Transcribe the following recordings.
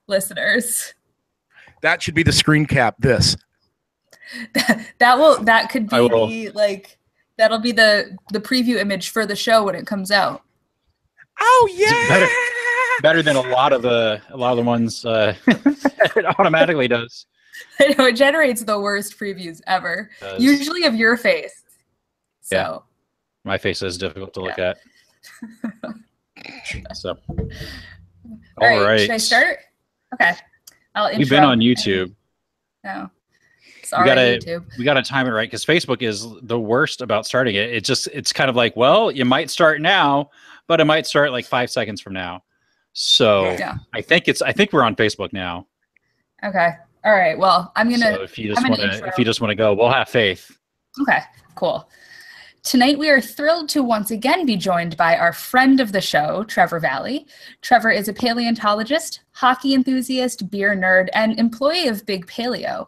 listeners. That should be the screen cap. This. That could be like that'll be the preview image for the show when it comes out. Oh yeah. Better than a lot of the ones it automatically does. I know, it generates the worst previews ever. Usually of your face. So yeah. My face is difficult to look at. So all right. Should I start? Okay. We've been on YouTube. No. Sorry, YouTube. We gotta time it right because Facebook is the worst about starting it. It's kind of like, well, you might start now, but it might start like 5 seconds from now. So yeah. I think we're on Facebook now. Okay. All right. Well, I'm gonna. So if you just want to go, we'll have faith. Okay. Cool. Tonight, we are thrilled to once again be joined by our friend of the show, Trevor Valle. Trevor is a paleontologist, hockey enthusiast, beer nerd, and employee of Big Paleo.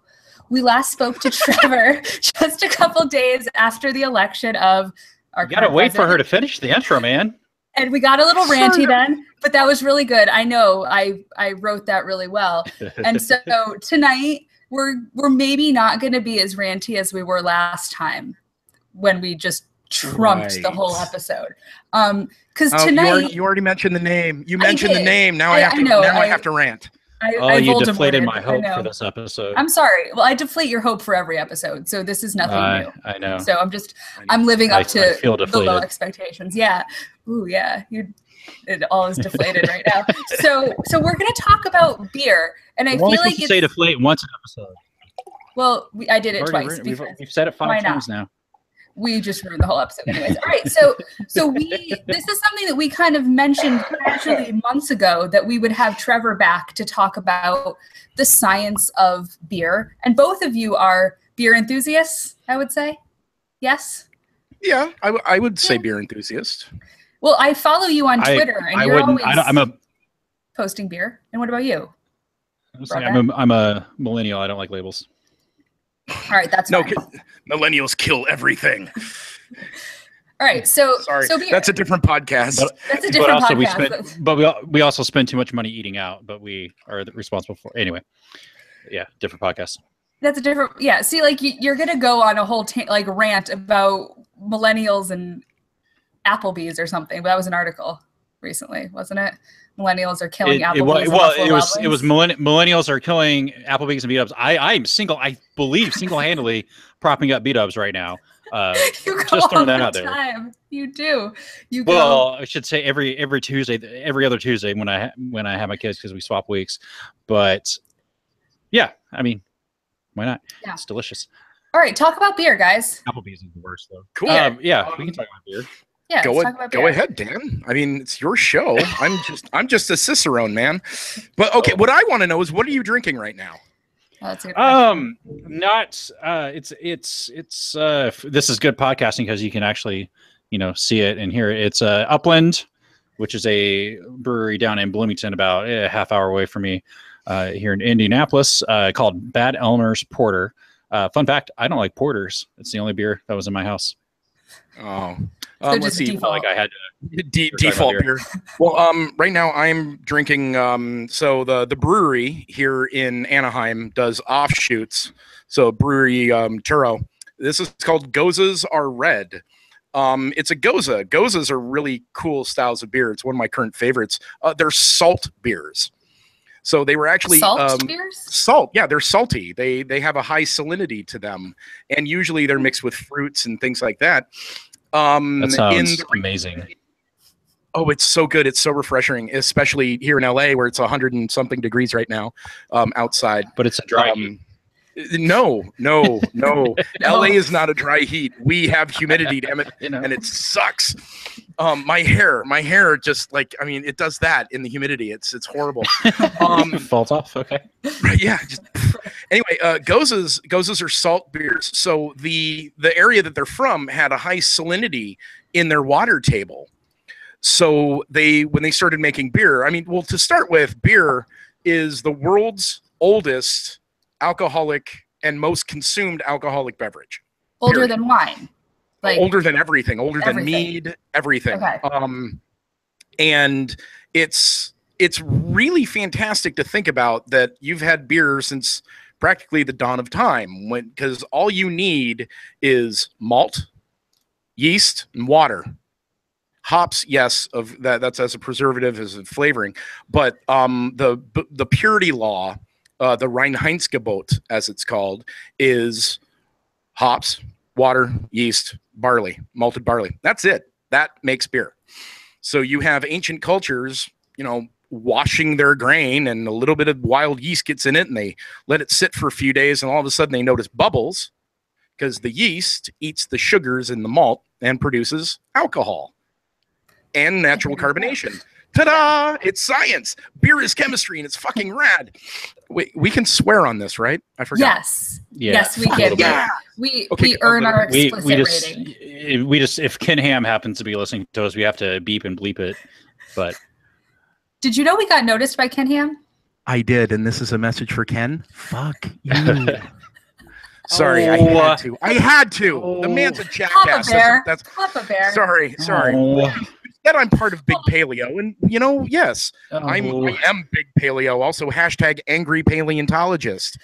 We last spoke to Trevor just a couple days after the election of our You gotta wait for her to finish the intro, man. And we got a little ranty then, but that was really good. I know, I wrote that really well. And so tonight, we're maybe not going to be as ranty as we were last time when we just trumped the whole episode. Because tonight you already mentioned the name. You mentioned the name. Now I have to rant. You deflated my hope for this episode. I'm sorry. Well, I deflate your hope for every episode, so this is nothing new. I know. So I'm living up to the low expectations. Yeah. Ooh, yeah. It all is deflated right now. So we're gonna talk about beer, and I feel like say deflate once an episode. Well, I did it twice. We've said it 5 times now. We just ruined the whole episode anyways. All right, so this is something that we kind of mentioned actually months ago, that we would have Trevor back to talk about the science of beer. And both of you are beer enthusiasts, I would say. Yes? Yeah, I would say beer enthusiast. Well, I follow you on Twitter, and you're always posting beer. And what about you? I'm a millennial. I don't like labels. All right, that's fine. Millennials kill everything. All right, so sorry, so beer. That's a different podcast. That's a different podcast. We also spend too much money eating out, but we are responsible for anyway. Yeah, different podcast. That's a different. Yeah, see, like you're gonna go on a whole rant about millennials and Applebee's or something. But that was an article recently, wasn't it? Millennials are killing Applebee's. It was millennials are killing Applebee's and B-dubs. I believe single-handedly propping up B-dubs right now. Just throwing that out there. You do. Well, I should say every Tuesday, every other Tuesday when I have my kids, because we swap weeks. But yeah, I mean, why not? Yeah. It's delicious. All right, talk about beer, guys. Applebee's is the worst though. Cool. Yeah, we can talk about beer. Yeah, go ahead, Dan. I mean, it's your show. I'm just a cicerone, man. But okay, what I want to know is, what are you drinking right now? Oh, that's a good question. This is good podcasting because you can actually, see it and hear it. It's Upland, which is a brewery down in Bloomington, about a half hour away from me, here in Indianapolis, called Bad Elmer's Porter. Fun fact: I don't like porters. It's the only beer that was in my house. Oh. So let's see. Like I had to default beer. Well, right now I'm drinking. So the brewery here in Anaheim does offshoots. So brewery Turo. This is called Gozas Are Red. It's a Goza. Gozas are really cool styles of beer. It's one of my current favorites. They're salt beers. So they were actually beers? Salt. Yeah, they're salty. They have a high salinity to them, and usually they're mixed with fruits and things like that. That sounds amazing. Oh, it's so good. It's so refreshing, especially here in LA where it's 100 and something degrees right now outside. But it's a dry heat. No. LA is not a dry heat. We have humidity, damn it, and it sucks. My hair just it does that in the humidity. It's horrible. Falls off. Okay. Right. Yeah. Anyway, Gozas are salt beers. So the area that they're from had a high salinity in their water table. So when they started making beer, to start with, beer is the world's oldest alcoholic and most consumed alcoholic beverage. Older than wine. Older than everything. Older than mead, everything. Okay. And it's it's really fantastic to think about that you've had beer since practically the dawn of time, because all you need is malt, yeast, and water. Hops, yes, of that's as a preservative, as a flavoring, but the purity law, the Reinheitsgebot, as it's called, is hops, water, yeast, barley, malted barley. That's it. That makes beer. So you have ancient cultures, washing their grain, and a little bit of wild yeast gets in it, and they let it sit for a few days, and all of a sudden they notice bubbles because the yeast eats the sugars in the malt and produces alcohol and natural carbonation. Ta-da! It's science. Beer is chemistry, and it's fucking rad. We can swear on this, right? I forgot. Yes. Yeah. Yes, we can. Yeah. We earn our explicit rating. We just, if Ken Ham happens to be listening to us, we have to beep and bleep it. But did you know we got noticed by Ken Ham? I did, and this is a message for Ken. Fuck you. Sorry, I had to. The man's a jackass. That's Papa Bear. Sorry. That I'm part of Big Paleo, and yes, I am Big Paleo. Also, hashtag angry paleontologist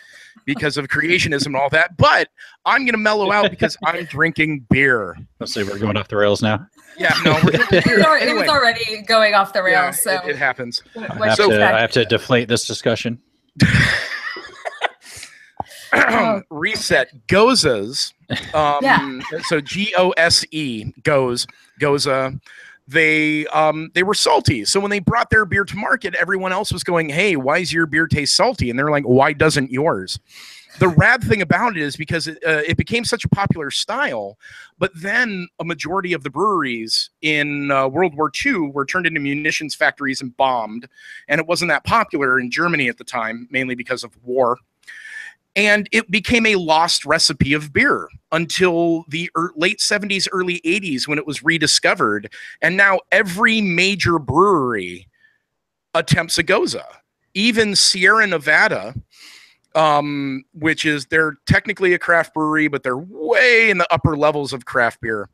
because of creationism and all that. But I'm gonna mellow out because I'm drinking beer. Let's say we're going off the rails now. Yeah, no, we're drinking beer. It was already going off the rails. Yeah, so it happens. I have to deflate this discussion. Reset Gozas. So Gose Goza. They were salty. So when they brought their beer to market, everyone else was going, "Hey, why does your beer taste salty?" And they're like, "Why doesn't yours?" The rad thing about it is because it became such a popular style, but then a majority of the breweries in World War II were turned into munitions factories and bombed, and it wasn't that popular in Germany at the time, mainly because of war. And it became a lost recipe of beer until the late 70s, early 80s, when it was rediscovered. And now every major brewery attempts a Goza. Even Sierra Nevada, which is, they're technically a craft brewery, but they're way in the upper levels of craft beer.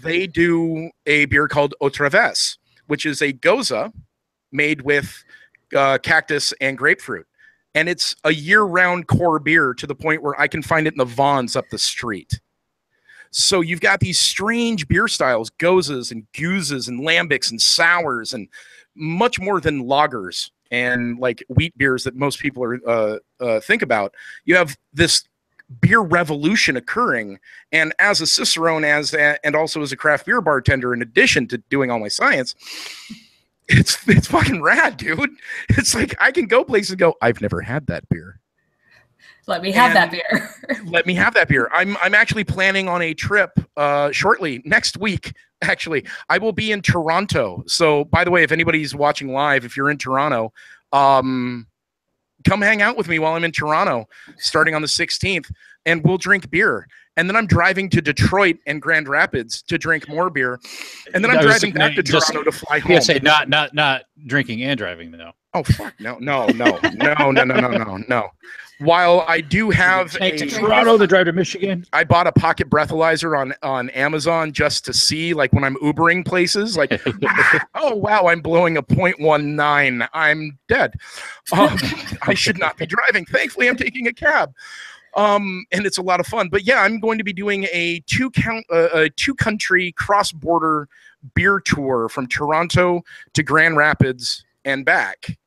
They do a beer called Otra Vez, which is a Goza made with cactus and grapefruit. And it's a year-round core beer to the point where I can find it in the Vons up the street. So you've got these strange beer styles, Gozas and Guzes and Lambics and Sours, and much more than lagers and like wheat beers that most people are think about. You have this beer revolution occurring. And as a Cicerone, and also as a craft beer bartender, in addition to doing all my science, it's fucking rad, dude. It's like I can go places and go, "I've never had that beer. Let me have that beer." Let me have that beer. I'm actually planning on a trip shortly, next week. Actually, I will be in Toronto. So, by the way, if anybody's watching live, if you're in Toronto, come hang out with me while I'm in Toronto, starting on the 16th, and we'll drink beer. And then I'm driving to Detroit and Grand Rapids to drink more beer. And then I'm driving back to Toronto to fly home. You say not drinking and driving, though. Oh, fuck. No. While I do have to Toronto to drive to Michigan. I bought a pocket breathalyzer on Amazon just to see, like, when I'm Ubering places, like, oh, wow, I'm blowing a 0.19. I'm dead. I should not be driving. Thankfully, I'm taking a cab. And it's a lot of fun. But yeah, I'm going to be doing a two-country cross-border beer tour from Toronto to Grand Rapids and back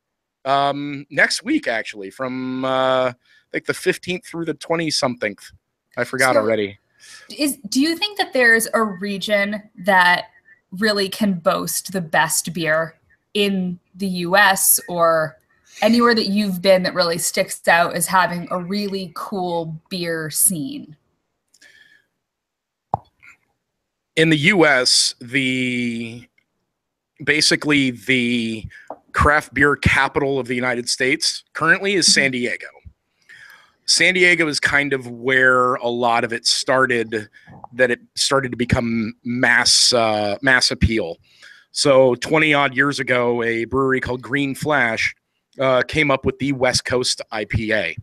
next week, actually, from like the 15th through the 20-something. I forgot already. Do you think that there's a region that really can boast the best beer in the U.S. or anywhere that you've been that really sticks out as having a really cool beer scene? In the U.S., basically the craft beer capital of the United States currently is San Diego. San Diego is kind of where a lot of it started, that it started to become mass appeal. So 20 odd years ago, a brewery called Green Flash came up with the West Coast IPA,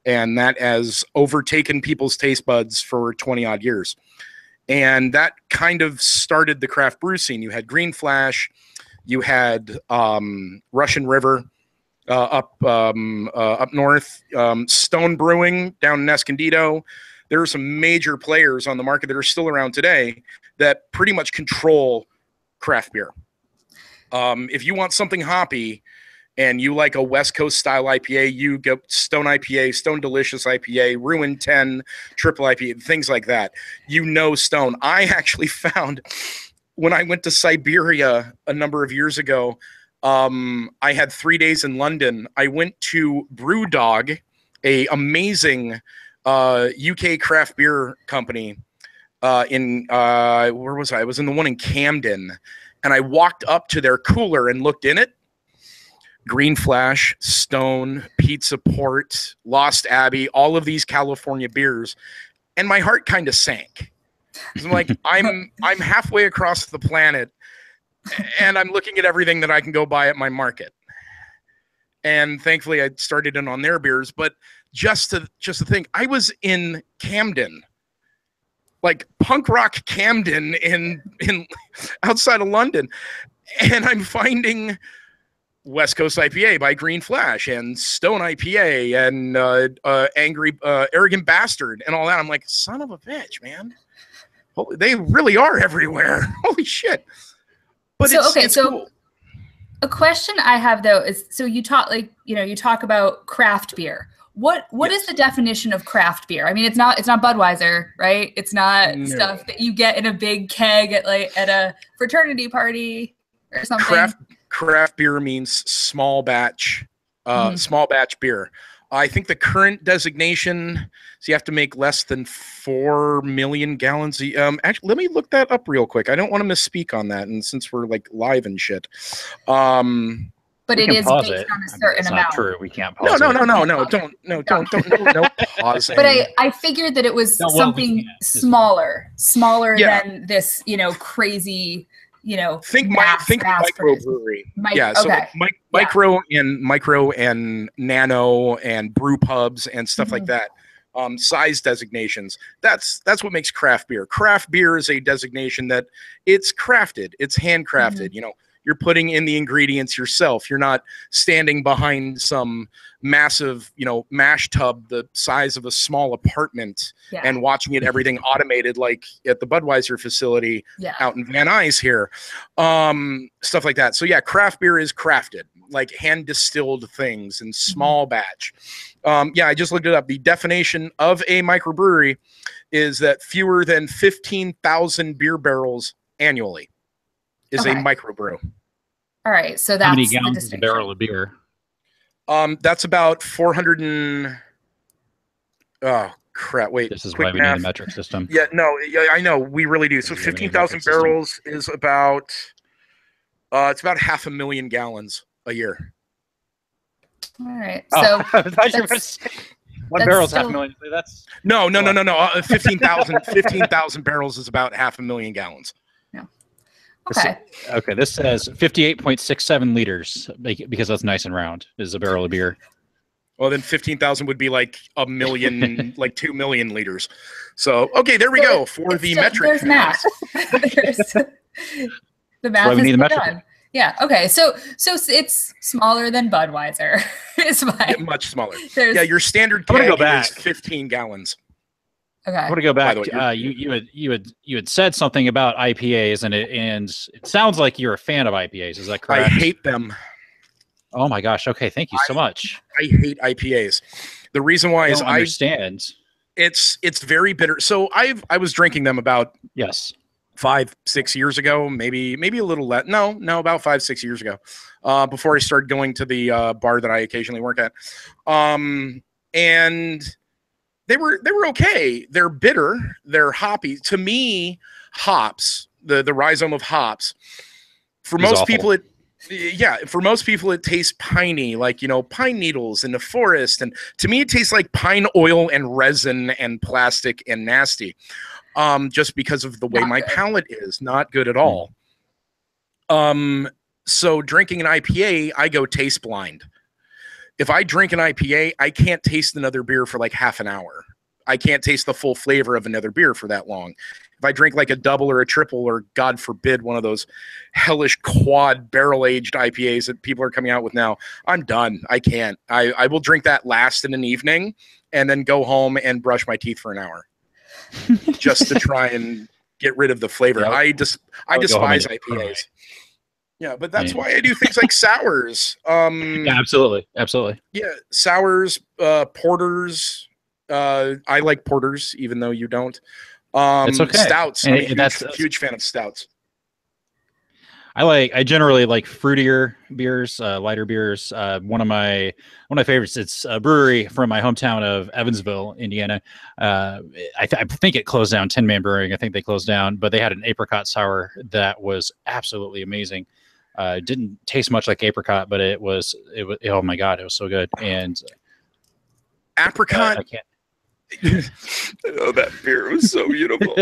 and that has overtaken people's taste buds for 20 odd years. And that kind of started the craft brew scene. You had Green Flash, You had Russian River up north, Stone Brewing down in Escondido. There are some major players on the market that are still around today that pretty much control craft beer. If you want something hoppy and you like a West Coast style IPA, you get Stone IPA, Stone Delicious IPA, Ruin 10, Triple IPA, things like that. You know Stone. I actually found when I went to Siberia a number of years ago, I had 3 days in London. I went to Brewdog, a amazing UK craft beer company in where was I? I was in the one in Camden, and I walked up to their cooler and looked in it. Green Flash, Stone, Pizza Port, Lost Abbey, all of these California beers, and my heart kind of sank. I'm like, I'm halfway across the planet, and I'm looking at everything that I can go buy at my market. And thankfully, I started in on their beers. But just to think, I was in Camden, like punk rock Camden in outside of London, and I'm finding West Coast IPA by Green Flash and Stone IPA and Angry Arrogant Bastard and all that. I'm like, son of a bitch, man. Holy, they really are everywhere. Holy shit. But so, it's cool. A question I have though is, so you talk you talk about craft beer. What is the definition of craft beer? I mean, it's not Budweiser, right? It's not stuff that you get in a big keg at a fraternity party or something. Craft beer means small batch beer. I think the current designation is you have to make less than 4 million gallons. Actually, let me look that up real quick. I don't want to misspeak on that, and since we're like live and shit. But it is based on a certain amount. Not true. We can't pause. No. Don't pause. But I figured that it was something smaller than this, crazy. Think microbrewery. Micro and nano and brew pubs and stuff like that. Size designations. That's what makes craft beer. Craft beer is a designation that it's crafted. It's handcrafted. You're putting in the ingredients yourself. You're not standing behind some massive, mash tub the size of a small apartment and watching everything automated like at the Budweiser facility out in Van Nuys here. Stuff like that. So yeah, craft beer is crafted, like hand distilled things in small batch. I just looked it up. The definition of a microbrewery is that fewer than 15,000 beer barrels annually is a microbrew. All right, so that's how many gallons is a barrel of beer? That's about 400 and. Oh crap! Wait, this is why we need a metric system. Yeah, no, I know we really do. So 15,000 barrels is about. It's about 500,000 gallons a year. All right, so one barrel's 500,000. That's no. 15,000 barrels is about 500,000 gallons. Okay. Okay. This says 58.67 liters because that's nice and round. Is a barrel of beer. Well, then 15,000 would be like a million, like 2 million liters. So okay, there we go for the metric. There's math. The math we need the metric. done. Yeah. Okay. So it's smaller than Budweiser. It's much smaller. Your standard keg is 15 gallons. Okay. I want to go back. You had said something about IPAs, and it sounds like you're a fan of IPAs. Is that correct? I hate them. Oh my gosh. Okay, thank you so much. I hate IPAs. The reason why is I understand. It's very bitter. So I was drinking them about 5-6 years ago, maybe a little less. No, about 5-6 years ago, before I started going to the bar that I occasionally work at, and. They were okay. They're bitter. They're hoppy. To me, hops, the rhizome of hops, for most people it tastes piney, like pine needles in the forest. And to me, it tastes like pine oil and resin and plastic and nasty. Just because of the way my palate is, not good at all. So drinking an IPA, I go taste blind. If I drink an IPA, I can't taste another beer for like half an hour. I can't taste the full flavor of another beer for that long. If If I drink like a double or a triple, or God forbid, one of those hellish quad barrel-aged IPAs that people are coming out with now, I'm done. I can't. I will drink that last in an evening and then go home and brush my teeth for an hour just to try and get rid of the flavor. Yeah, I despise IPAs. Yeah, but that's why I do things like sours. Yeah, absolutely. Yeah, sours, porters. I like porters, even though you don't. It's okay. Stouts. I'm a that's huge fan of stouts. I generally like fruitier beers, lighter beers. One of my favorites. It's a brewery from my hometown of Evansville, Indiana. I think it closed down. 10 Man Brewing. I think they closed down, but they had an apricot sour that was absolutely amazing. Didn't taste much like apricot, but it was. Oh my God, it was so good. And apricot. I can't. Oh, that beer was so beautiful.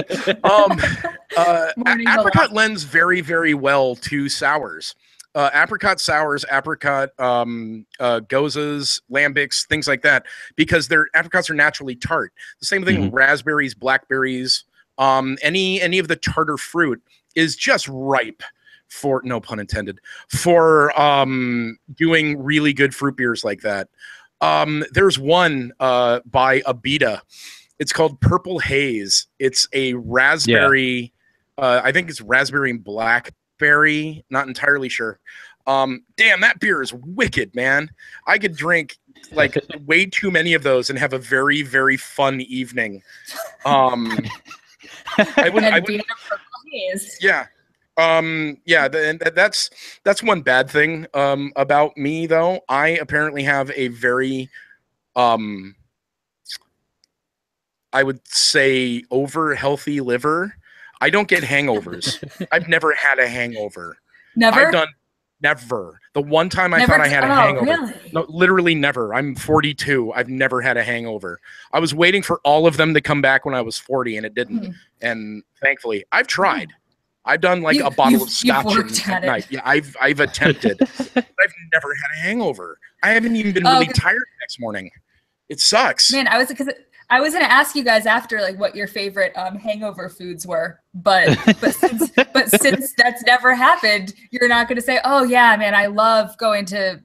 Apricot lends very, very well to sours. Apricot sours, apricot gozas, lambics, things like that, because their apricots are naturally tart. The same thing with raspberries, blackberries, any of the tartar fruit is just ripe for, no pun intended, for doing really good fruit beers like that. There's one by Abita. It's called Purple Haze. It's a raspberry. I think it's raspberry and blackberry. Not entirely sure. Damn, that beer is wicked, man. I could drink like way too many of those and have a very, very fun evening. I would. Yeah. That's one bad thing about me, though. I apparently have a very I would say over healthy liver. I don't get hangovers. I've never had a hangover. Never? Never. The one time I thought I had a hangover. Really? No, literally never. I'm 42. I've never had a hangover. I was waiting for all of them to come back when I was 40, and it didn't. And thankfully, I've tried. I've done like a bottle of scotch at night. Yeah, I've attempted. But I've never had a hangover. I haven't even been really tired the next morning. It sucks. Man, I was going to ask you guys after like what your favorite hangover foods were, but since that's nenever happened, you're not going to say, "Oh yeah, man, I love going to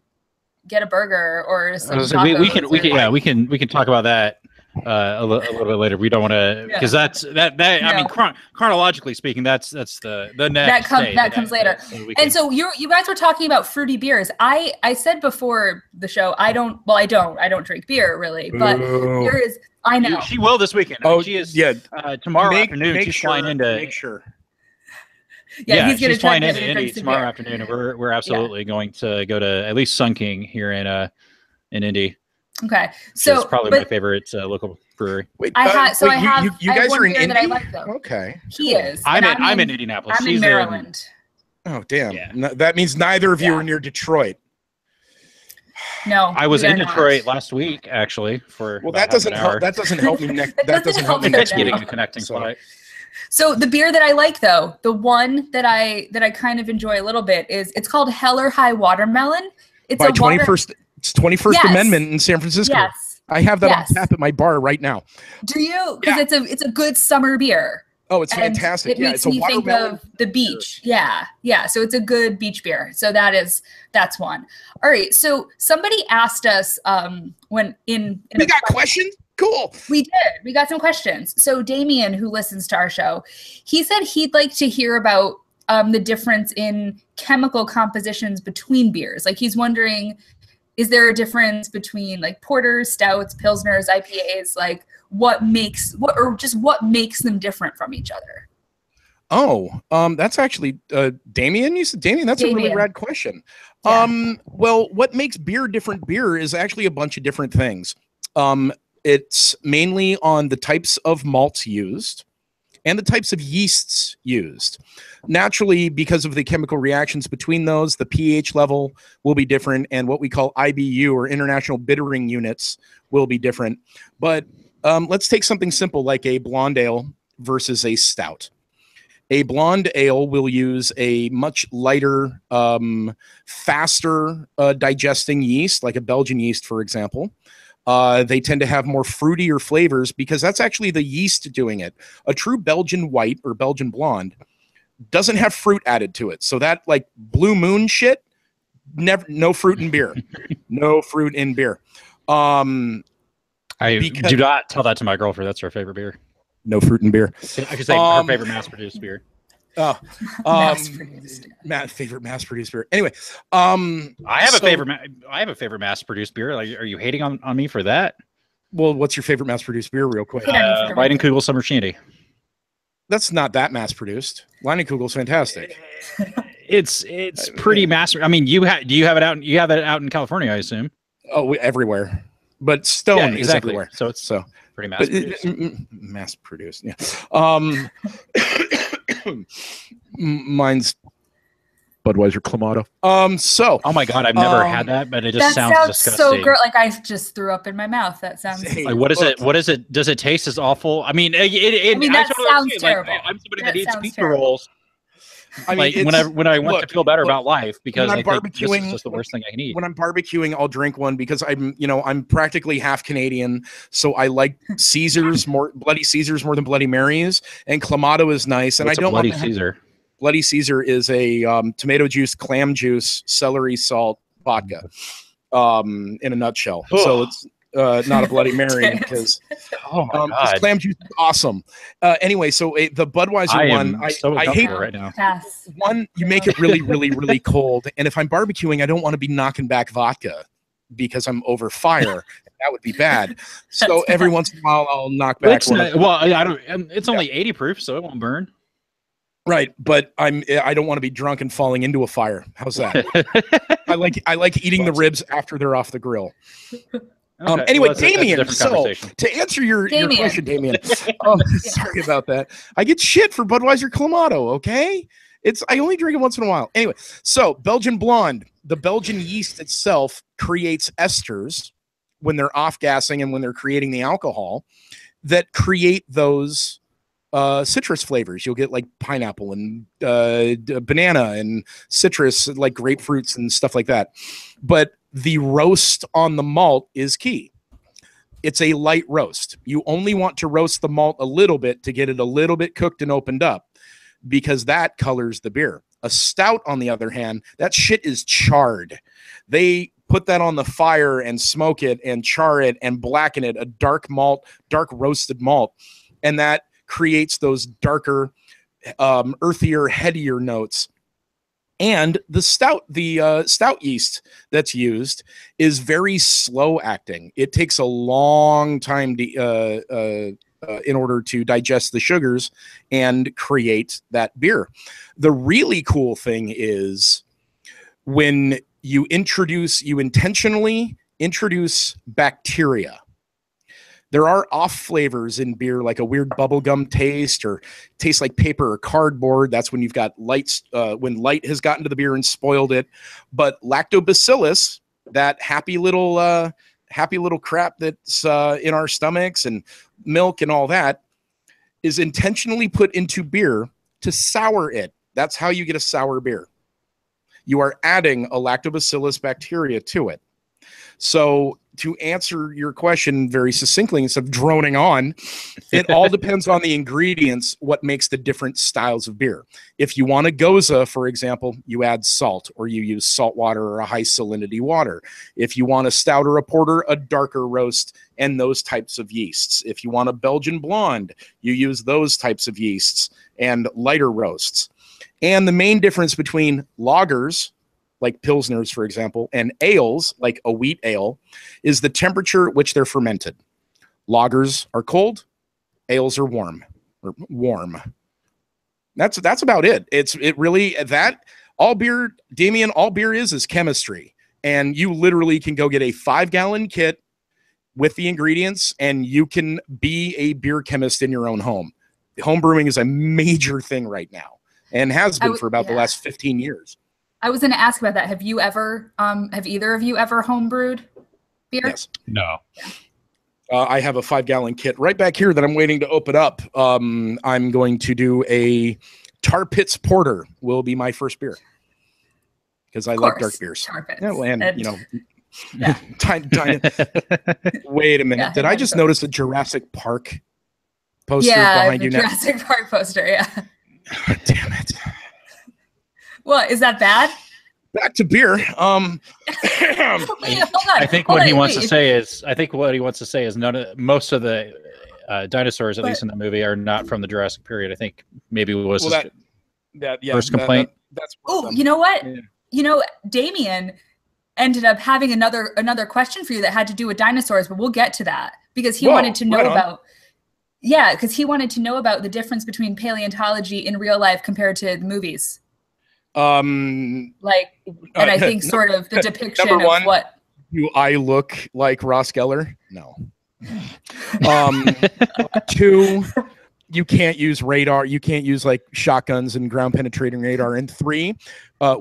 get a burger or some tacos." We can talk about that a little bit later. We don't want to, because that I mean, chronologically speaking, that's the next that comes later. So you guys were talking about fruity beers. I said before the show, I don't drink beer really, but there is. I know she will this weekend. Oh, she is. Yeah, tomorrow afternoon she's flying into. Make sure. Yeah, he's going to flying into Indy tomorrow afternoon, and we're absolutely going to go to at least Sun King here in Indy. Okay, so it's probably my favorite local brewery. Wait, you guys are in Indy? That I like, though. Okay, he is. I'm in Indianapolis. I'm in Maryland. Oh damn! Yeah. That means neither of you are near Detroit. No, I was in Detroit last week, actually. That doesn't help. That doesn't help me. That doesn't help me next getting a connecting flight. So the beer that I like, though, the one that I kind of enjoy a little bit it's called Hell or High Watermelon. It's by 21st. It's 21st Amendment in San Francisco. Yes, I have that on tap at my bar right now. Do you? Because it's a good summer beer. Oh, it's fantastic. It makes me think of the beach. Yeah. So it's a good beach beer. So that's one. All right. So somebody asked us we got questions? Cool. We did. We got some questions. So Damien, who listens to our show, he said he'd like to hear about the difference in chemical compositions between beers. Like he's wondering, is there a difference between like porters, stouts, pilsners, IPAs? Like what makes them different from each other? Oh, that's actually Damien. You said Damien. That's a really rad question. Yeah. Well, what makes beer different beer is actually a bunch of different things. It's mainly on the types of malts used and the types of yeasts used. Naturally, because of the chemical reactions between those, the pH level will be different, and what we call IBU, or international bittering units, will be different. But let's take something simple like a blonde ale versus a stout. A blonde ale will use a much lighter, faster digesting yeast, like a Belgian yeast, for example. They tend to have more fruitier flavors because that's actually the yeast doing it. A true Belgian white or Belgian blonde doesn't have fruit added to it. So that like Blue Moon shit, no fruit in beer. No fruit in beer. I do not tell that to my girlfriend. That's her favorite beer. No fruit in beer. I could say her favorite mass-produced beer. Favorite mass-produced beer. Anyway, I have a favorite mass-produced beer. Like, are you hating on me for that? Well, what's your favorite mass-produced beer, real quick? Leinenkugel Summer Shandy. That's not that mass-produced. Leinenkugel's fantastic. It's pretty mass. I mean, do you have it out? You have it out in California, I assume. Oh, everywhere. But Stone is everywhere. So it's pretty mass-produced. Yeah. Mine's Budweiser Clamato. Oh my God, I've never had that, but it just sounds disgusting. So gross. Like I just threw up in my mouth. That sounds like what is it? What is it? Does it taste as awful? I mean, that sounds terrible. Like, I'm somebody that eats pizza rolls. I mean, like when I want to feel better about life, because I think this is just the worst thing I can eat. When I'm barbecuing, I'll drink one because I'm practically half Canadian, so I like Caesars Bloody Caesars more than Bloody Marys, and Clamato is nice. And What's I don't Bloody want Caesar. Bloody Caesar is a tomato juice, clam juice, celery, salt, vodka, in a nutshell. So it's not a Bloody Mary because clam juice is awesome. Anyway, so the Budweiser one, I hate right now. One, you make it really, really, really cold, and if I'm barbecuing, I don't want to be knocking back vodka because I'm over fire. That would be bad. So every once in a while, I'll knock back. I don't. It's only 80 proof, so it won't burn. Right, but I don't want to be drunk and falling into a fire. How's that? I like eating the ribs after they're off the grill. Okay. Anyway, Damien, so to answer your question, Damien, sorry about that. I get shit for Budweiser Clamato, okay? I only drink it once in a while. Anyway, so Belgian blonde, the Belgian yeast itself creates esters when they're off-gassing and when they're creating the alcohol that create those citrus flavors. You'll get like pineapple and banana and citrus, like grapefruits and stuff like that. But the roast on the malt is key. It's a light roast. You only want to roast the malt a little bit to get it a little bit cooked and opened up because that colors the beer. A stout, on the other hand, that shit is charred. They put that on the fire and smoke it and char it and blacken it, a dark roasted malt. And that creates those darker, earthier, headier notes. And the stout yeast that's used is very slow acting. It takes a long time to, in order to digest the sugars and create that beer. The really cool thing is when you intentionally introduce bacteria. There are off flavors in beer, like a weird bubblegum taste or tastes like paper or cardboard. That's when you've got lights, when light has gotten to the beer and spoiled it. But lactobacillus, that happy little crap that's in our stomachs and milk and all that, is intentionally put into beer to sour it. That's how you get a sour beer. You are adding a lactobacillus bacteria to it. So to answer your question very succinctly, instead of droning on, it all depends on the ingredients, what makes the different styles of beer. If you want a goza, for example, you add salt, or you use salt water or a high salinity water. If you want a stout or a porter, a darker roast and those types of yeasts. If you want a Belgian blonde, you use those types of yeasts and lighter roasts. And the main difference between lagers, like Pilsners, for example, and ales, like a wheat ale, is the temperature at which they're fermented. Lagers are cold, ales are warm. That's about it. It really, that, all beer, Damien, all beer is chemistry. And you literally can go get a 5-gallon kit with the ingredients, and you can be a beer chemist in your own home. Home brewing is a major thing right now, and has been for about the last 15 years. I was going to ask about that. Have you ever, have either of you ever homebrewed beer? Yes. No. Yeah. I have a 5-gallon kit right back here that I'm waiting to open up. I'm going to do a Tar Pits Porter will be my first beer because I like dark beers. Tar Pits. Yeah, and you know, Yeah. Wait a minute. Yeah, Did I just notice a Jurassic Park poster behind you now? Jurassic Park poster, yeah. Damn it. What, is that bad? Back to beer. Wait, hold on. I think what he wants to say is most of the dinosaurs, at least in the movie, are not from the Jurassic period. I think maybe it was first complaint. Oh, you know what? Yeah. You know, Damien ended up having another question for you that had to do with dinosaurs, but we'll get to that because he wanted to know about. Yeah, because he wanted to know about the difference between paleontology in real life compared to the movies. And I think sort of the depiction of what. Do I look like Ross Geller? No. 2, you can't use radar. You can't use like shotguns and ground penetrating radar. And 3,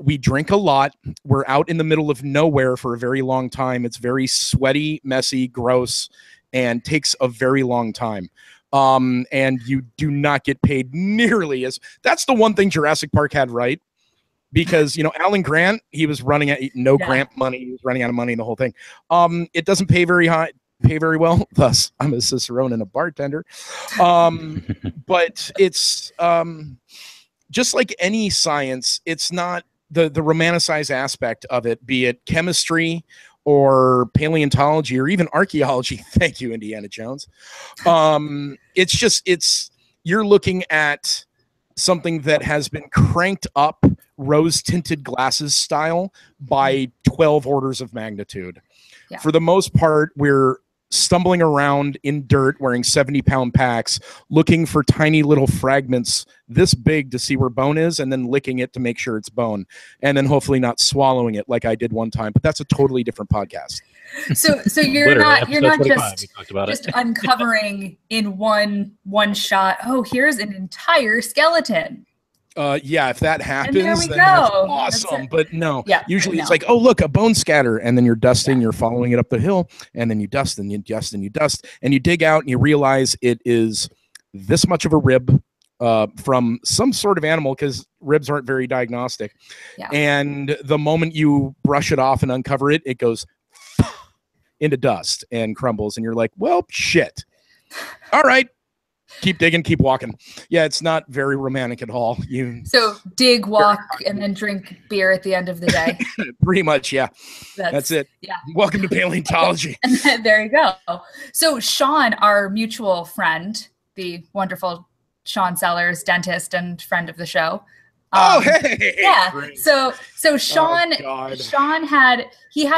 we drink a lot. We're out in the middle of nowhere for a very long time. It's very sweaty, messy, gross, and takes a very long time. And you do not get paid nearly as. That's the one thing Jurassic Park had right. Because, you know, Alan Grant, he was running at grant money. He was running out of money, the whole thing. It doesn't pay very well. Thus, I'm a Cicerone and a bartender. But it's just like any science, it's not the romanticized aspect of it, be it chemistry or paleontology or even archaeology. Thank you, Indiana Jones. You're looking at something that has been cranked up rose-tinted glasses style by 12 orders of magnitude. Yeah. For the most part, we're stumbling around in dirt wearing 70-pound packs, looking for tiny little fragments this big to see where bone is, and then licking it to make sure it's bone, and then hopefully not swallowing it like I did one time. But that's a totally different podcast. So you're not just uncovering in one shot. Oh, here's an entire skeleton. Yeah, if that happens, then that's awesome. But no, usually it's like, oh, look, a bone scatter. And then you're dusting, you're following it up the hill, and then you dust and you dust and you dust, and you dig out and you realize it is this much of a rib from some sort of animal, because ribs aren't very diagnostic. Yeah. And the moment you brush it off and uncover it, it goes into dust and crumbles. And you're like, well, shit. All right. Keep digging, keep walking. Yeah, it's not very romantic at all. So dig, walk, and then drink beer at the end of the day. Pretty much, yeah. That's it. Yeah. Welcome to paleontology. There you go. So Sean, our mutual friend, the wonderful Sean Sellers, dentist and friend of the show. Hey! Yeah. Great. So Sean had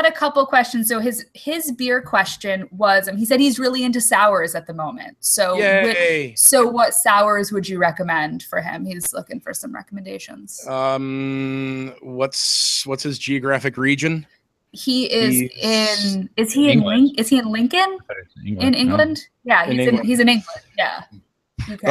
a couple questions. So his beer question was, he said he's really into sours at the moment. So what sours would you recommend for him? He's looking for some recommendations. What's his geographic region? Is he in Lincoln? In England? No. Yeah, he's in England. Yeah. Okay.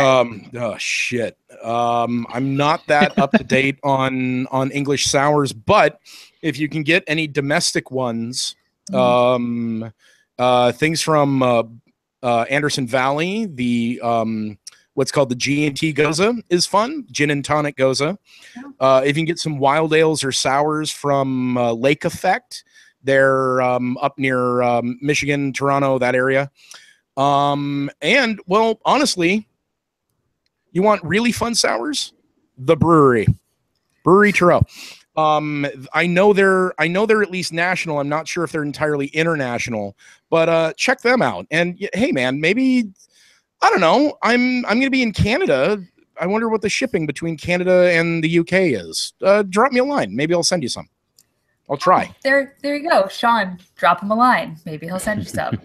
Oh shit. I'm not that up to date on English sours, but if you can get any domestic ones, things from Anderson Valley, the what's called the G&T Goza is fun. Gin and tonic Goza. If you can get some wild ales or sours from Lake Effect, they're up near Michigan, Toronto, that area. And well, honestly, you want really fun sours? The Brewery Turreau. I know they're at least national. I'm not sure if they're entirely international, but check them out. And hey, man, maybe I don't know. I'm going to be in Canada. I wonder what the shipping between Canada and the UK is. Drop me a line. Maybe I'll send you some. I'll try. There you go, Sean. Drop him a line. Maybe he'll send you some.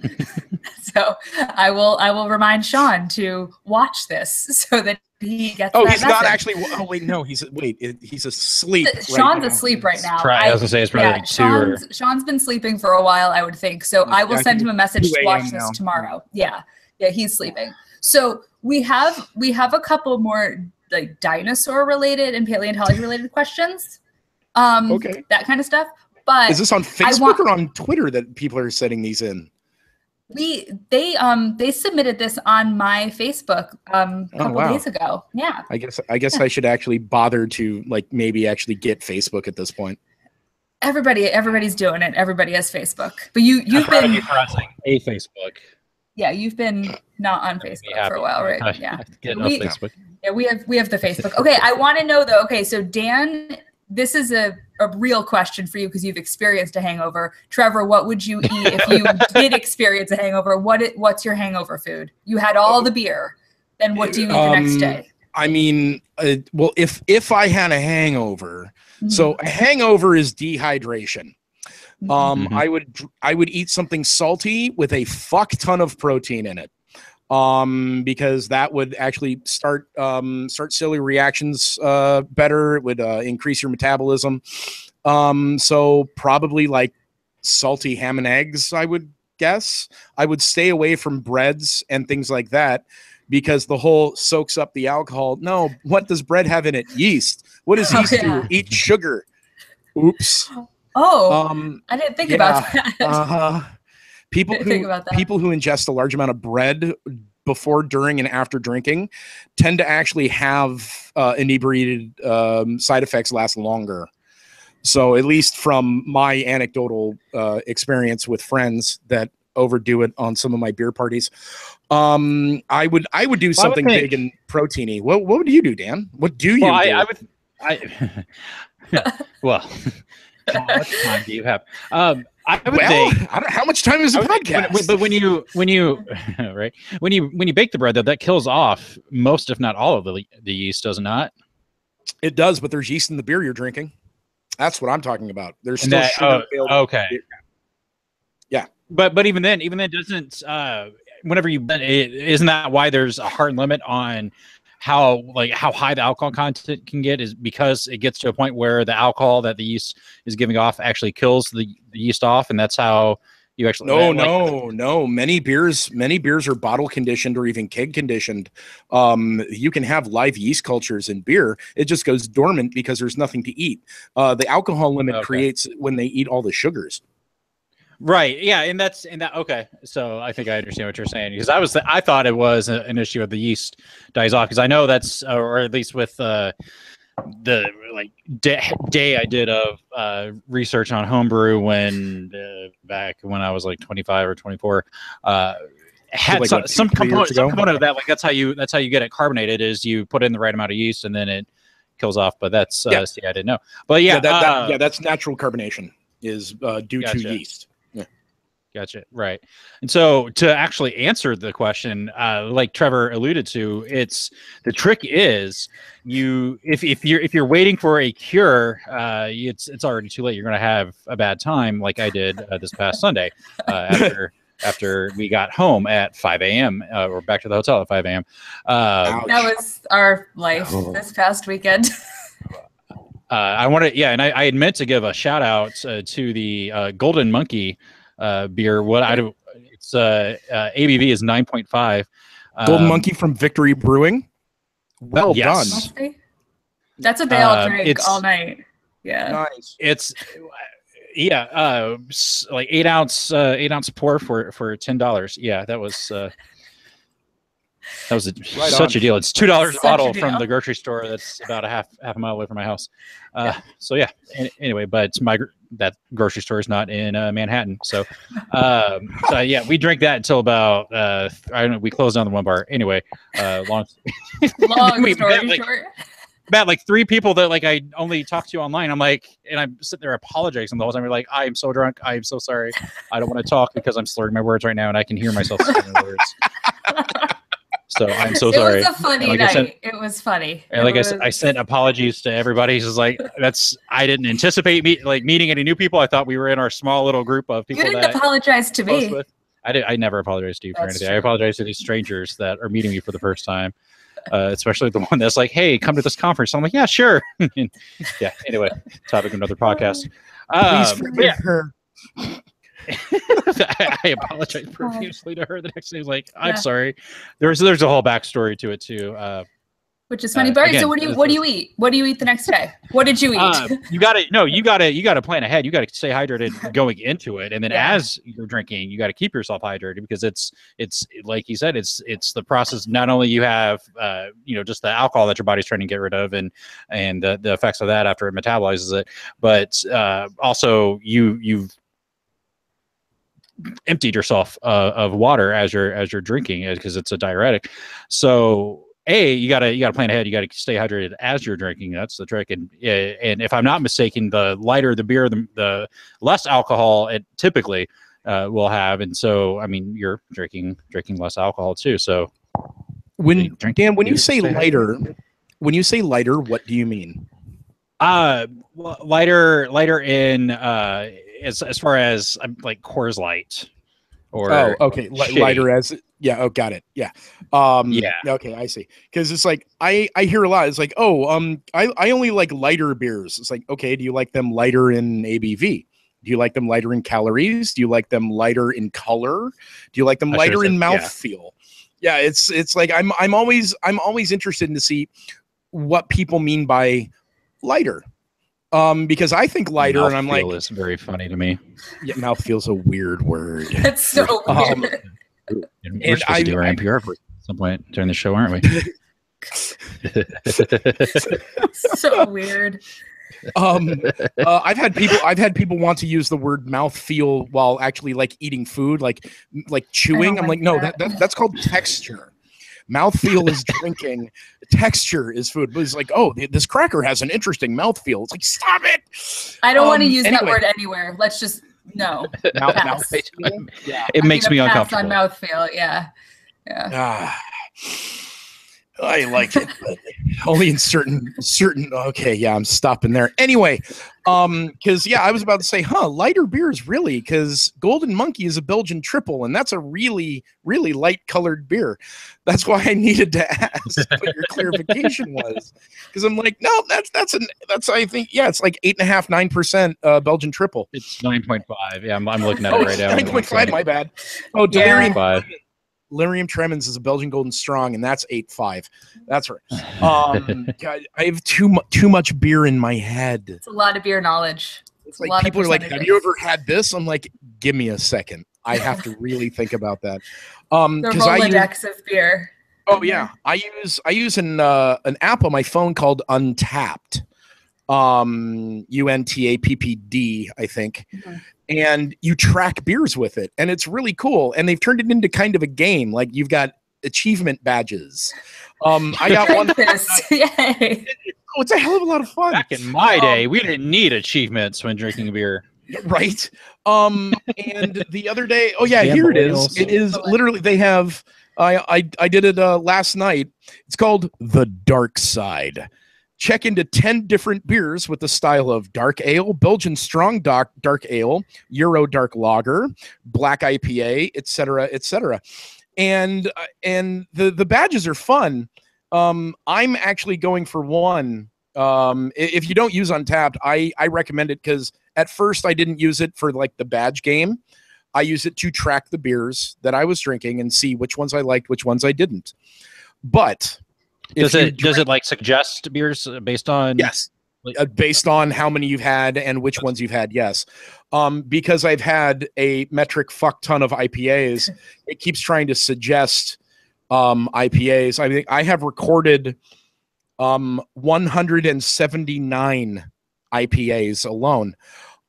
So I will remind Sean to watch this so that he gets. Oh, he's not actually. Oh wait, no, he's asleep. Sean's asleep right now. I was gonna say it's probably like 2 Sean's been sleeping for a while, I would think. So I will send him a message to watch this tomorrow. Yeah, he's sleeping. So we have a couple more like dinosaur related and paleontology related questions. Okay. That kind of stuff. But is this on Facebook or on Twitter that people are sending these in? They submitted this on my Facebook a couple days ago. Yeah. I guess I should actually bother to maybe actually get Facebook at this point. Everybody's doing it. Everybody has Facebook, but you've been a Facebook. Yeah, you've been not on Facebook for a while, right? Yeah, Getting off Facebook. Yeah, we have the Facebook. Okay, I want to know though. Okay, so Dan, this is a real question for you because you've experienced a hangover. Trevor, what would you eat if you did experience a hangover? What's your hangover food? You had all the beer. Then what do you eat the next day? I mean, well, if I had a hangover, so a hangover is dehydration. I would eat something salty with a fuck ton of protein in it, because that would actually start cellular reactions better. It would increase your metabolism. So probably like salty ham and eggs, I would guess. I would stay away from breads and things like that, because the whole soaks up the alcohol. No, what does bread have in it? Yeast. What does yeast do? Eat sugar. Oops. Oh, I didn't think about that. People who ingest a large amount of bread before, during, and after drinking tend to actually have inebriated side effects last longer. So at least from my anecdotal experience with friends that overdo it on some of my beer parties, I would do something big and proteiny. What would you do, Dan? What do you do? Well, how much time do you have? I would think, I don't, how much time is a podcast? But when you right, when you bake the bread, though, that kills off most, if not all, of the yeast, does it not? It does, but there's yeast in the beer you're drinking. That's what I'm talking about. There's still sugar. Okay. Yeah, but even then doesn't. Whenever isn't that why there's a hard limit on how high the alcohol content can get, is because it gets to a point where the alcohol that the yeast is giving off actually kills the yeast off, and that's how you actually. No. Many beers are bottle conditioned or even keg conditioned. You can have live yeast cultures in beer. It just goes dormant because there's nothing to eat. The alcohol limit creates when they eat all the sugars. Right. Yeah. And that. Okay. So I think I understand what you're saying, because I thought it was an issue of the yeast dies off, because I know that's, or at least with the day I did of research on homebrew back when I was like 25 or 24, had like some component of that. Like that's how you get it carbonated, is you put in the right amount of yeast and then it kills off. But that's I didn't know. But that's natural carbonation is due to yeast. Gotcha. Right. And so to actually answer the question, like Trevor alluded to, the trick is if you're waiting for a cure, it's already too late. You're going to have a bad time, like I did this past Sunday after we got home at 5 a.m. Or back to the hotel at 5 a.m. That was our life this past weekend. I had meant to give a shout out to the Golden Monkey beer. It's ABV is 9.5. Golden Monkey from Victory Brewing. Well done. That's a bale drink all night. Yeah. Nice. It's like 8 ounce pour for $10. Yeah, that was such a deal. It's $2 a bottle from the grocery store that's about a half a mile away from my house. So yeah. Anyway, but that grocery store is not in Manhattan. So we drank that until about we closed down the one bar. Anyway, long story short. About like 3 people that like I only talked to online. I'm like, and I'm sitting there apologizing the whole time. You're like, I am so drunk. I am so sorry. I don't want to talk because I'm slurring my words right now, and I can hear myself slurring my words. So I'm so sorry. It was a funny night. It was funny. And I sent apologies to everybody. He's like, I didn't anticipate meeting any new people. I thought we were in our small little group of people. You didn't apologize to me. I never apologize to you for anything. True. I apologize to these strangers that are meeting me for the first time. Especially the one that's like, hey, come to this conference. I'm like, yeah, sure. Yeah. Anyway, topic of another podcast. Please forgive her. I apologize profusely to her. The next day was like, I'm sorry. There's a whole backstory to it too. Which is funny. But Again, so what do you eat? What do you eat the next day? What did you eat? You gotta plan ahead. You gotta stay hydrated going into it, and then Yeah. as you're drinking, you gotta keep yourself hydrated because it's like you said, it's the process. Not only you have just the alcohol that your body's trying to get rid of, and the effects of that after it metabolizes it, but also you've emptied yourself of water as you're drinking it because it's a diuretic. So you gotta plan ahead. You gotta stay hydrated as you're drinking. That's the trick. And if I'm not mistaken, the lighter the beer, the less alcohol it typically will have. And so, I mean, you're drinking less alcohol too. So When you say lighter, what do you mean? Lighter in as far as like Coors Light. Or okay, lighter as oh, got it. Yeah. Okay, I see. Because it's like I hear a lot. It's like, I only like lighter beers. It's like, okay, do you like them lighter in ABV? Do you like them lighter in calories? Do you like them lighter in color? Do you like them lighter in mouthfeel? Yeah, it's like I'm always interested to see what people mean by lighter. Because I think lighter, and I'm like, is very funny to me. Yeah, mouthfeel's a weird word. That's so weird. We're supposed to do our NPR at some point during the show, aren't we? So weird. I've had people want to use the word mouthfeel while actually like eating food, like chewing. I'm like, no, that's called texture. Mouthfeel is drinking. Texture is food. But it's like, oh, this cracker has an interesting mouthfeel. It's like, stop it. I don't want to use that word anywhere. Let's just no. Mouthfeel. Yeah. It makes me uncomfortable. On mouthfeel, yeah. I like it, but only in certain. Okay, yeah, I'm stopping there. Anyway, because I was about to say, lighter beers really, because Golden Monkey is a Belgian triple, and that's a really, really light colored beer. That's why I needed to ask what your clarification was, because I'm like, no, that's I think it's like 8.5%, 9% Belgian triple. It's 9.5. Yeah, I'm looking at it right now. 9.5. My bad. Oh, delirium. Delirium Tremens is a Belgian Golden Strong, and that's 8.5. That's right. God, I have too much beer in my head. It's a lot of beer knowledge. It's like people are like, "Have you ever had this?" I'm like, "Give me a second. I have to really think about that." The Rolodex of beer. Oh yeah, I use an app on my phone called Untapped. UNTAPPD, I think. Mm-hmm. And you track beers with it, and it's really cool. And they've turned it into kind of a game. Like you've got achievement badges. I got one. Yay. It's a hell of a lot of fun. Back in my day, we didn't need achievements when drinking beer. Right. And the other day, here it is. It is literally, they have, I did it last night. It's called The Dark Side. Check into 10 different beers with the style of dark ale, Belgian strong dark ale, Euro dark lager, black IPA, etc., etc. And the badges are fun. I'm actually going for one. If you don't use Untapped, I recommend it because at first I didn't use it for like the badge game. I use it to track the beers that I was drinking and see which ones I liked, which ones I didn't. But does it like suggest beers based on? Yes. Based on how many you've had and which ones you've had, yes. Because I've had a metric fuck ton of IPAs, it keeps trying to suggest IPAs. I think I have recorded 179 IPAs alone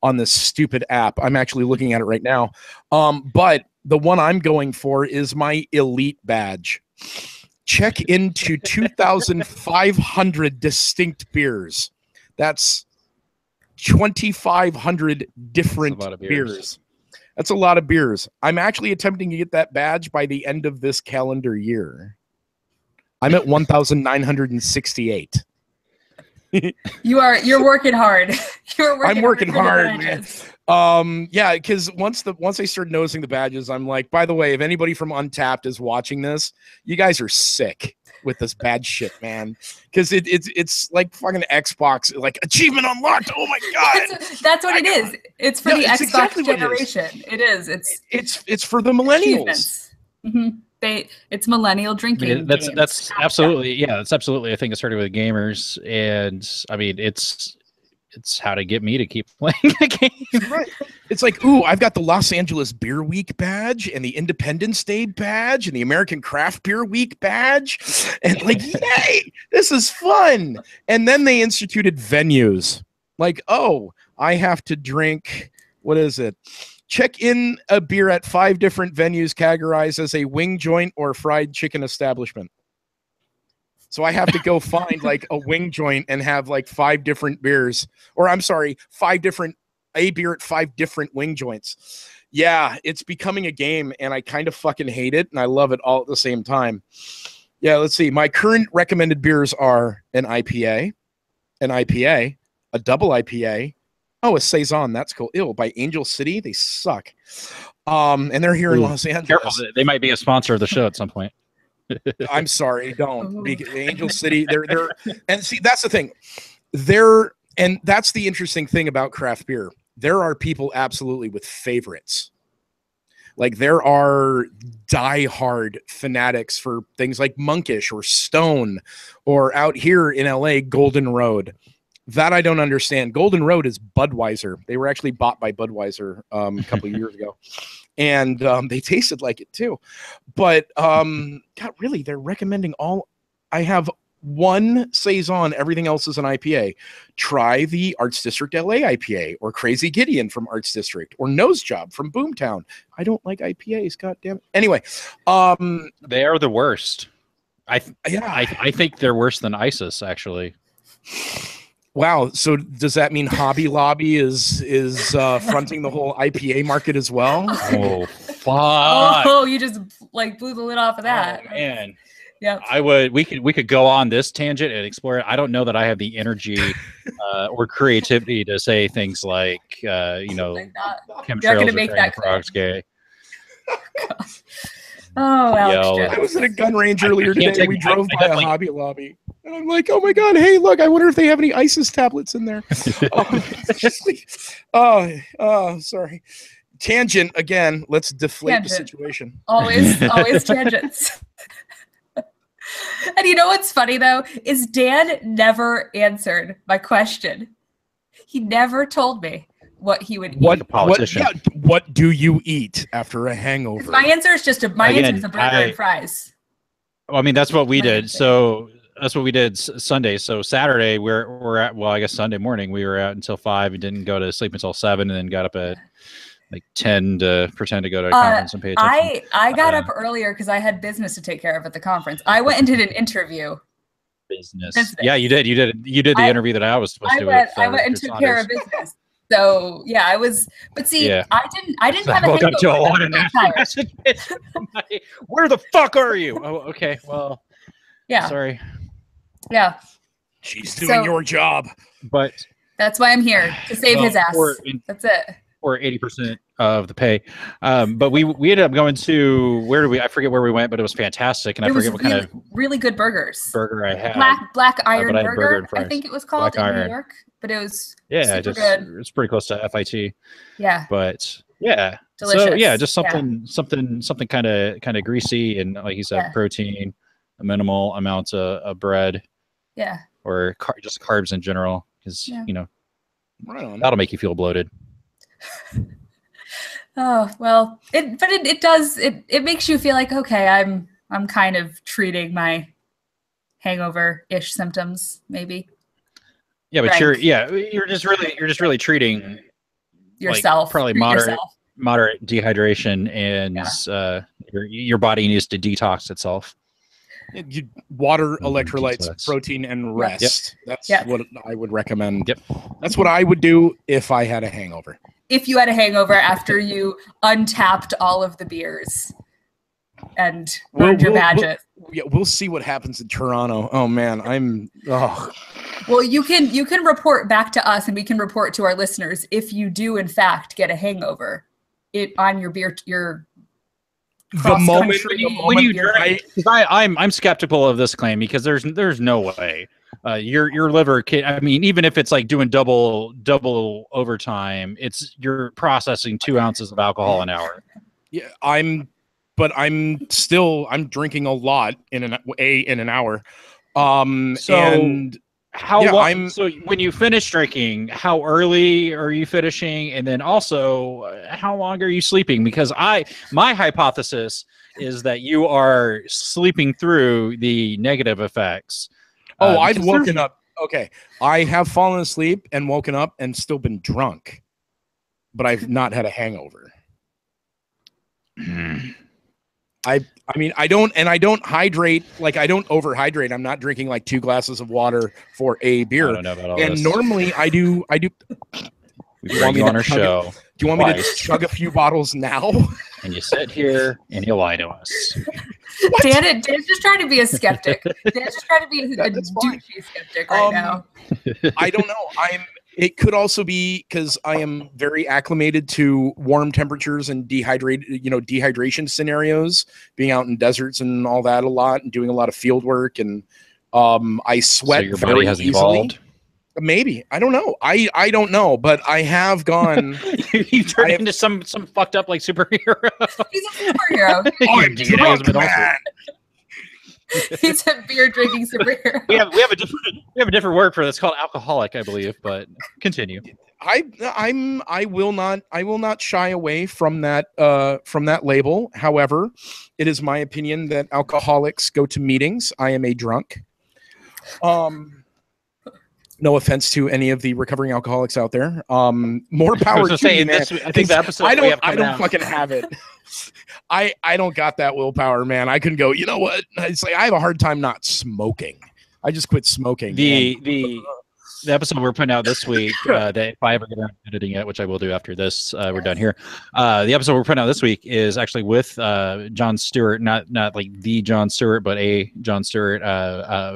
on this stupid app. I'm actually looking at it right now. But the one I'm going for is my elite badge. Check into 2,500 distinct beers. That's 2,500 different beers. That's a lot of beers. I'm actually attempting to get that badge by the end of this calendar year. I'm at 1,968. You're working hard. I'm working hard, man. Because once I started noticing the badges, I'm like, by the way, if anybody from Untapped is watching this, you guys are sick with this badge shit, man. Because it's like fucking Xbox, like achievement unlocked. Oh my god, that's what it is. It's for the Xbox generation. It is. It's for the millennials. Mm-hmm. It's millennial drinking. That's absolutely that's absolutely a thing that started with gamers, and I mean it's how to get me to keep playing the game. Right. It's like, ooh, I've got the Los Angeles Beer Week badge and the Independence Day badge and the American Craft Beer Week badge. And like, yay, this is fun. And then they instituted venues. Like, oh, I have to drink, what is it? Check in a beer at 5 different venues categorized as a wing joint or fried chicken establishment. So I have to go find like a wing joint and have like 5 different beers, or I'm sorry, 5 different a beer at 5 different wing joints. Yeah, it's becoming a game, and I kind of fucking hate it, and I love it all at the same time. Yeah, let's see. My current recommended beers are an IPA, a double IPA. Oh, a Saison. That's cool. Ew, by Angel City. They suck. And they're here in Los Angeles. Careful. They might be a sponsor of the show at some point. I'm sorry, don't. Angel City, they're and see, that's the thing. And that's the interesting thing about craft beer. There are people absolutely with favorites. Like there are diehard fanatics for things like Monkish or Stone, or out here in LA, Golden Road. That I don't understand. Golden Road is Budweiser. They were actually bought by Budweiser a couple of years ago. And they tasted like it too. But God, really, they're recommending all. I have one Saison, everything else is an IPA. Try the Arts District LA IPA, or Crazy Gideon from Arts District, or Nose Job from Boomtown. I don't like IPAs, god damn it. Anyway, they are the worst. I think they're worse than ISIS, actually. Wow. So does that mean Hobby Lobby is fronting the whole IPA market as well? Oh, fuck. Oh, you just like blew the lid off of that. Oh, man. Yeah. We could go on this tangent and explore it. I don't know that I have the energy or creativity to say things like chemtrails are make that frogs gay. Oh, Alex. I was at a gun range earlier today. We drove by a Hobby Lobby. And I'm like, oh my God, hey, look, I wonder if they have any ISIS tablets in there. Sorry. Tangent again. Let's deflate the situation. Always tangents. And you know what's funny though, is Dan never answered my question. He never told me what he would eat. What do you eat after a hangover? My answer is just a burger and fries. Well, I mean, that's what we did. So that's what we did Sunday. So Saturday we're at, well, I guess Sunday morning we were out until 5 and didn't go to sleep until 7, and then got up at like 10 to pretend to go to a conference and pay attention. I got up earlier because I had business to take care of at the conference. I went and did an interview. Business. Yeah, you did the interview that I was supposed to do. I went and took care of business. So yeah, I was. But see, I didn't have a hangover. To a lot of nasty messages. Where the fuck are you? Oh, okay. Well, yeah. Sorry. Yeah. She's doing your job. But that's why I'm here, to save his ass. That's it. Or 80% of the pay. But we ended up going to, I forget where we went, but it was fantastic. And I forget what kind of really good burger I had. Black Iron Burger, I think it was called in New York. But it was super good. It's pretty close to FIT. Yeah. But yeah. Delicious. So yeah, just something kind of greasy, and like you said, protein, a minimal amount of bread. Yeah. Or just carbs in general, because that'll make you feel bloated. Oh well, it makes you feel like, okay, I'm kind of treating my hangover-ish symptoms, maybe. Yeah, but you're just really treating yourself, like, probably moderate dehydration, and your body needs to detox itself. Water, electrolytes, protein, and rest. Yep. That's what I would recommend. Yep. That's what I would do if I had a hangover. If you had a hangover after you untapped all of the beers and burned your badges. We'll see what happens in Toronto. Oh man, Well, you can report back to us, and we can report to our listeners if you do in fact get a hangover on your beer, the moment when you drink. I'm skeptical of this claim, because there's no way your liver can. I mean, even if it's like doing double overtime, you're processing 2 ounces of alcohol an hour. Yeah, I'm but I'm drinking a lot in an hour. How long? So when you finish drinking, how early are you finishing? And then also, how long are you sleeping? Because my hypothesis is that you are sleeping through the negative effects. I've woken up. Okay, I have fallen asleep and woken up and still been drunk, but I've not had a hangover. I mean, I don't hydrate, like I don't overhydrate. I'm not drinking like 2 glasses of water for a beer. I don't know about all and this. Normally I do. We bring you on our show. Do you want me to chug a few bottles now? And you sit here and you lie to us. Dan's just trying to be a skeptic. Dan's just trying to be a douchey skeptic right now. I don't know. It could also be because I am very acclimated to warm temperatures and dehydration scenarios, being out in deserts and all that a lot, and doing a lot of field work, and I sweat. So your body has easily. Evolved. Maybe, I don't know. I don't know, but I have gone. You turned into some fucked up like superhero. He's a superhero. I'm drunk, man. He's a beer drinking superhero. We have a different word for this called alcoholic, I believe. But continue. I will not shy away from that label. However, it is my opinion that alcoholics go to meetings. I am a drunk. No offense to any of the recovering alcoholics out there. More power to you, man. I think the episode I don't fucking have it. I don't got that willpower, man. I couldn't go, you know what? It's like I have a hard time not smoking. I just quit smoking. The episode we're putting out this week, that if I ever get around to editing it, which I will do after this, we're done here. The episode we're putting out this week is actually with John Stewart, not like the John Stewart, but a John Stewart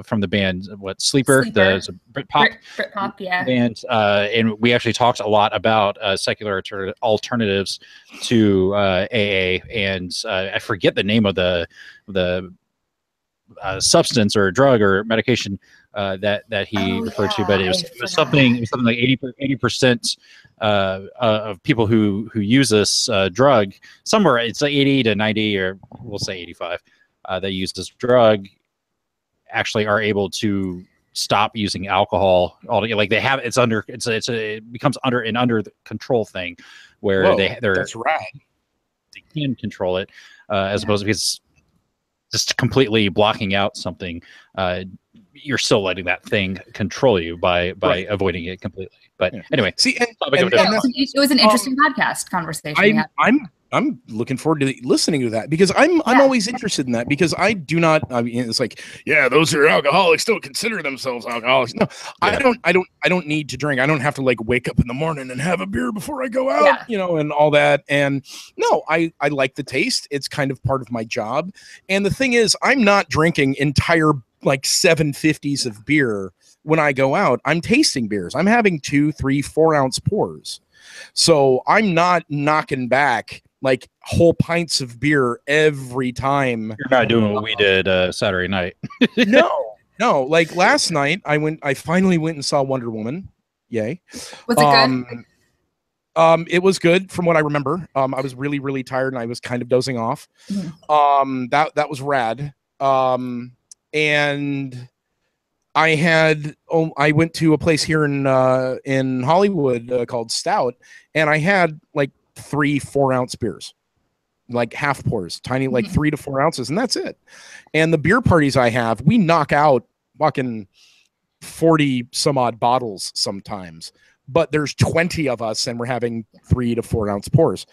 from the band Sleeper. The Britpop, yeah. Band, and we actually talked a lot about secular alternatives to AA, and I forget the name of the substance or drug or medication that he referred to, but it was something like 80% of people who use this drug, somewhere it's like 80 to 90, or we'll say 85, that use this drug actually are able to stop using alcohol altogether. Like it becomes under the control thing where that's rad. They can control it as opposed to because just completely blocking out something, you're still letting that thing control you by avoiding it completely. But anyway, see, it was an interesting podcast conversation. I'm looking forward to listening to that because I'm always interested in that because I do not. I mean, it's like, those who are alcoholics don't consider themselves alcoholics. No, yeah. I don't need to drink. I don't have to like wake up in the morning and have a beer before I go out, and all that. And no, I like the taste. It's kind of part of my job. And the thing is, I'm not drinking entire like 750s of beer when I go out. I'm tasting beers. I'm having 2, 3, 4 ounce pours. So I'm not knocking back like whole pints of beer every time. You're not doing what we did Saturday night. No. Like last night, I finally went and saw Wonder Woman. Yay! Was it good? It was good from what I remember. I was really, really tired and I was kind of dozing off. Mm-hmm. That was rad. And I went to a place here in Hollywood called Stout, and I had like 3 4-ounce beers, like half pours, tiny, like 3 to 4 ounces, and that's it. And the beer parties I have, we knock out fucking 40 some odd bottles sometimes, but there's 20 of us and we're having 3 to 4 ounce pours.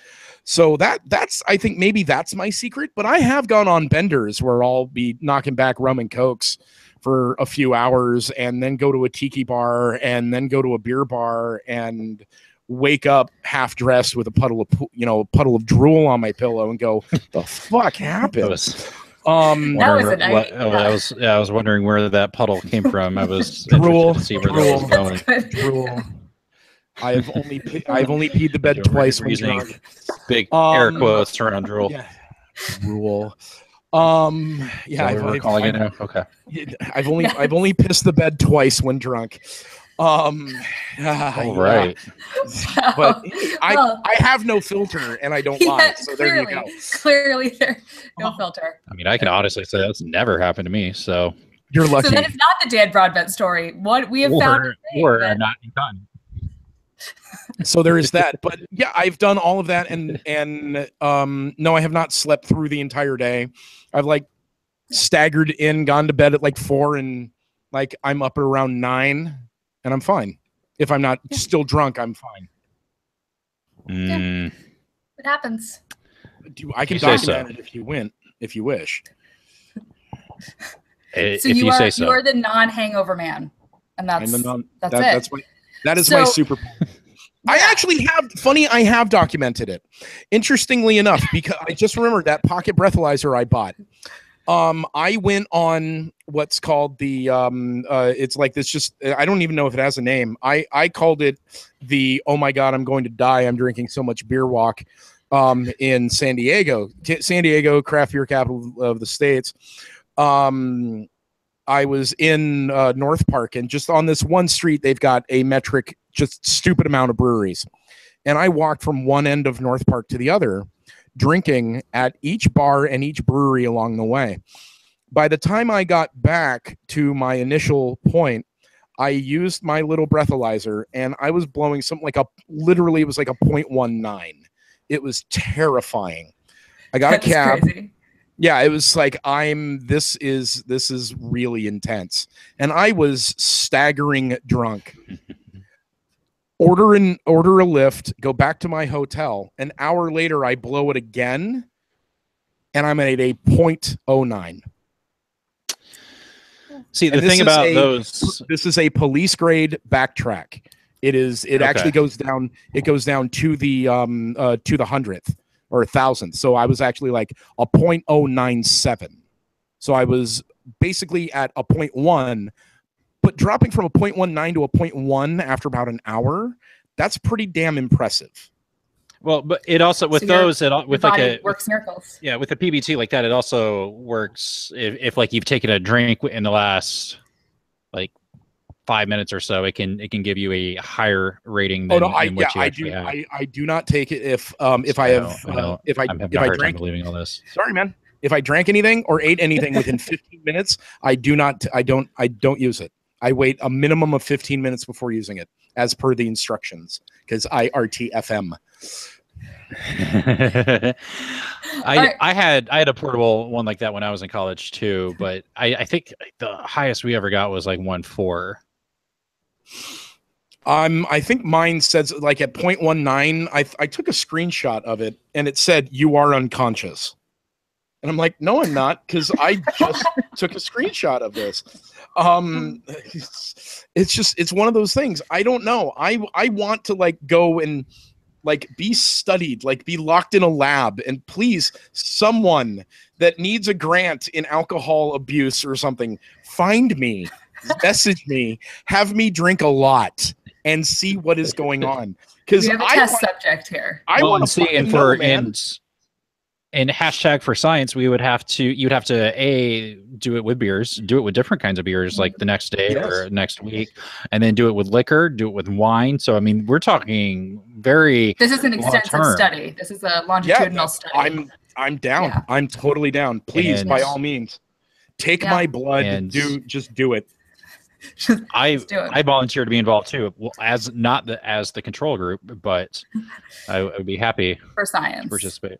So that's I think maybe that's my secret. But I have gone on benders where I'll be knocking back rum and cokes for a few hours and then go to a tiki bar and then go to a beer bar and wake up half dressed with a puddle of drool on my pillow and go, the fuck happened? I was wondering where that puddle came from. I was drool. To see where that was going. Drool. I've only peed the bed twice when drunk. Big air quotes around drool. Yeah. Drool. We're calling it now. Okay. I've only pissed the bed twice when drunk. All right. But I have no filter and I don't lie. So there you go. Clearly, there's no filter. I mean, I can honestly say that's never happened to me. So you're lucky. So that is not the Dan Broadbent story. What we have found, or not done. So there is that. But yeah, I've done all of that, and no, I have not slept through the entire day. I've like staggered in, gone to bed at like 4, and like I'm up at around 9, and I'm fine. If I'm not still drunk, I'm fine. Yeah. It happens. I can document it if you wish. So you are the non-hangover man, and that's it. That is my super. I actually have documented it. Interestingly enough, because I just remembered that pocket breathalyzer I bought. I went on what's called the it's like this, just I don't even know if it has a name. I called it the "oh my god, I'm going to die, I'm drinking so much beer" walk in San Diego, craft beer capital of the states. I was in North Park, and just on this one street they've got a metric just stupid amount of breweries, and I walked from one end of North Park to the other, drinking at each bar and each brewery along the way. By the time I got back to my initial point, I used my little breathalyzer, and I was blowing something like literally it was like a 0.19. It was terrifying. I got a cab. Crazy. Yeah, it was like this is really intense. And I was staggering drunk. Order a lift, go back to my hotel. An hour later, I blow it again, and I'm at a 0.09. See, the thing about those, this is a police grade backtrack. It actually goes down. It goes down to the 100th or 1,000th. So I was actually like a 0.097. So I was basically at a 0.1. But dropping from a 0.19 to a 0.1 after about an hour, that's pretty damn impressive. Well, but it also with those with like a works miracles. Yeah, with a PBT like that, it also works if like you've taken a drink in the last like 5 minutes or so, it can give you a higher rating than what you actually have. I do not take it if I drank. Believing all this. Sorry, man. If I drank anything or ate anything within 15 minutes, I don't use it. I wait a minimum of 15 minutes before using it, as per the instructions, because I RTFM. I had a portable one like that when I was in college too, but I think the highest we ever got was like 1.4. I think mine says like at 0.19. I took a screenshot of it, and it said "you are unconscious," and I'm like, no, I'm not, because I just took a screenshot of this. It's one of those things. I don't know. I want to like go and like be studied, like be locked in a lab, and please, someone that needs a grant in alcohol abuse or something, find me, message me, have me drink a lot and see what is going on. Because we have a test subject here. I want to see, and for and hashtag for science, you'd have to do it with beers, do it with different kinds of beers, like the next day or next week, and then do it with liquor, do it with wine. So I mean, we're talking this is an extensive study. This is a longitudinal study. I'm down. Yeah. I'm totally down. Please, by all means, take my blood and just do it. I volunteer to be involved too, as the control group, but I would be happy for science to participate.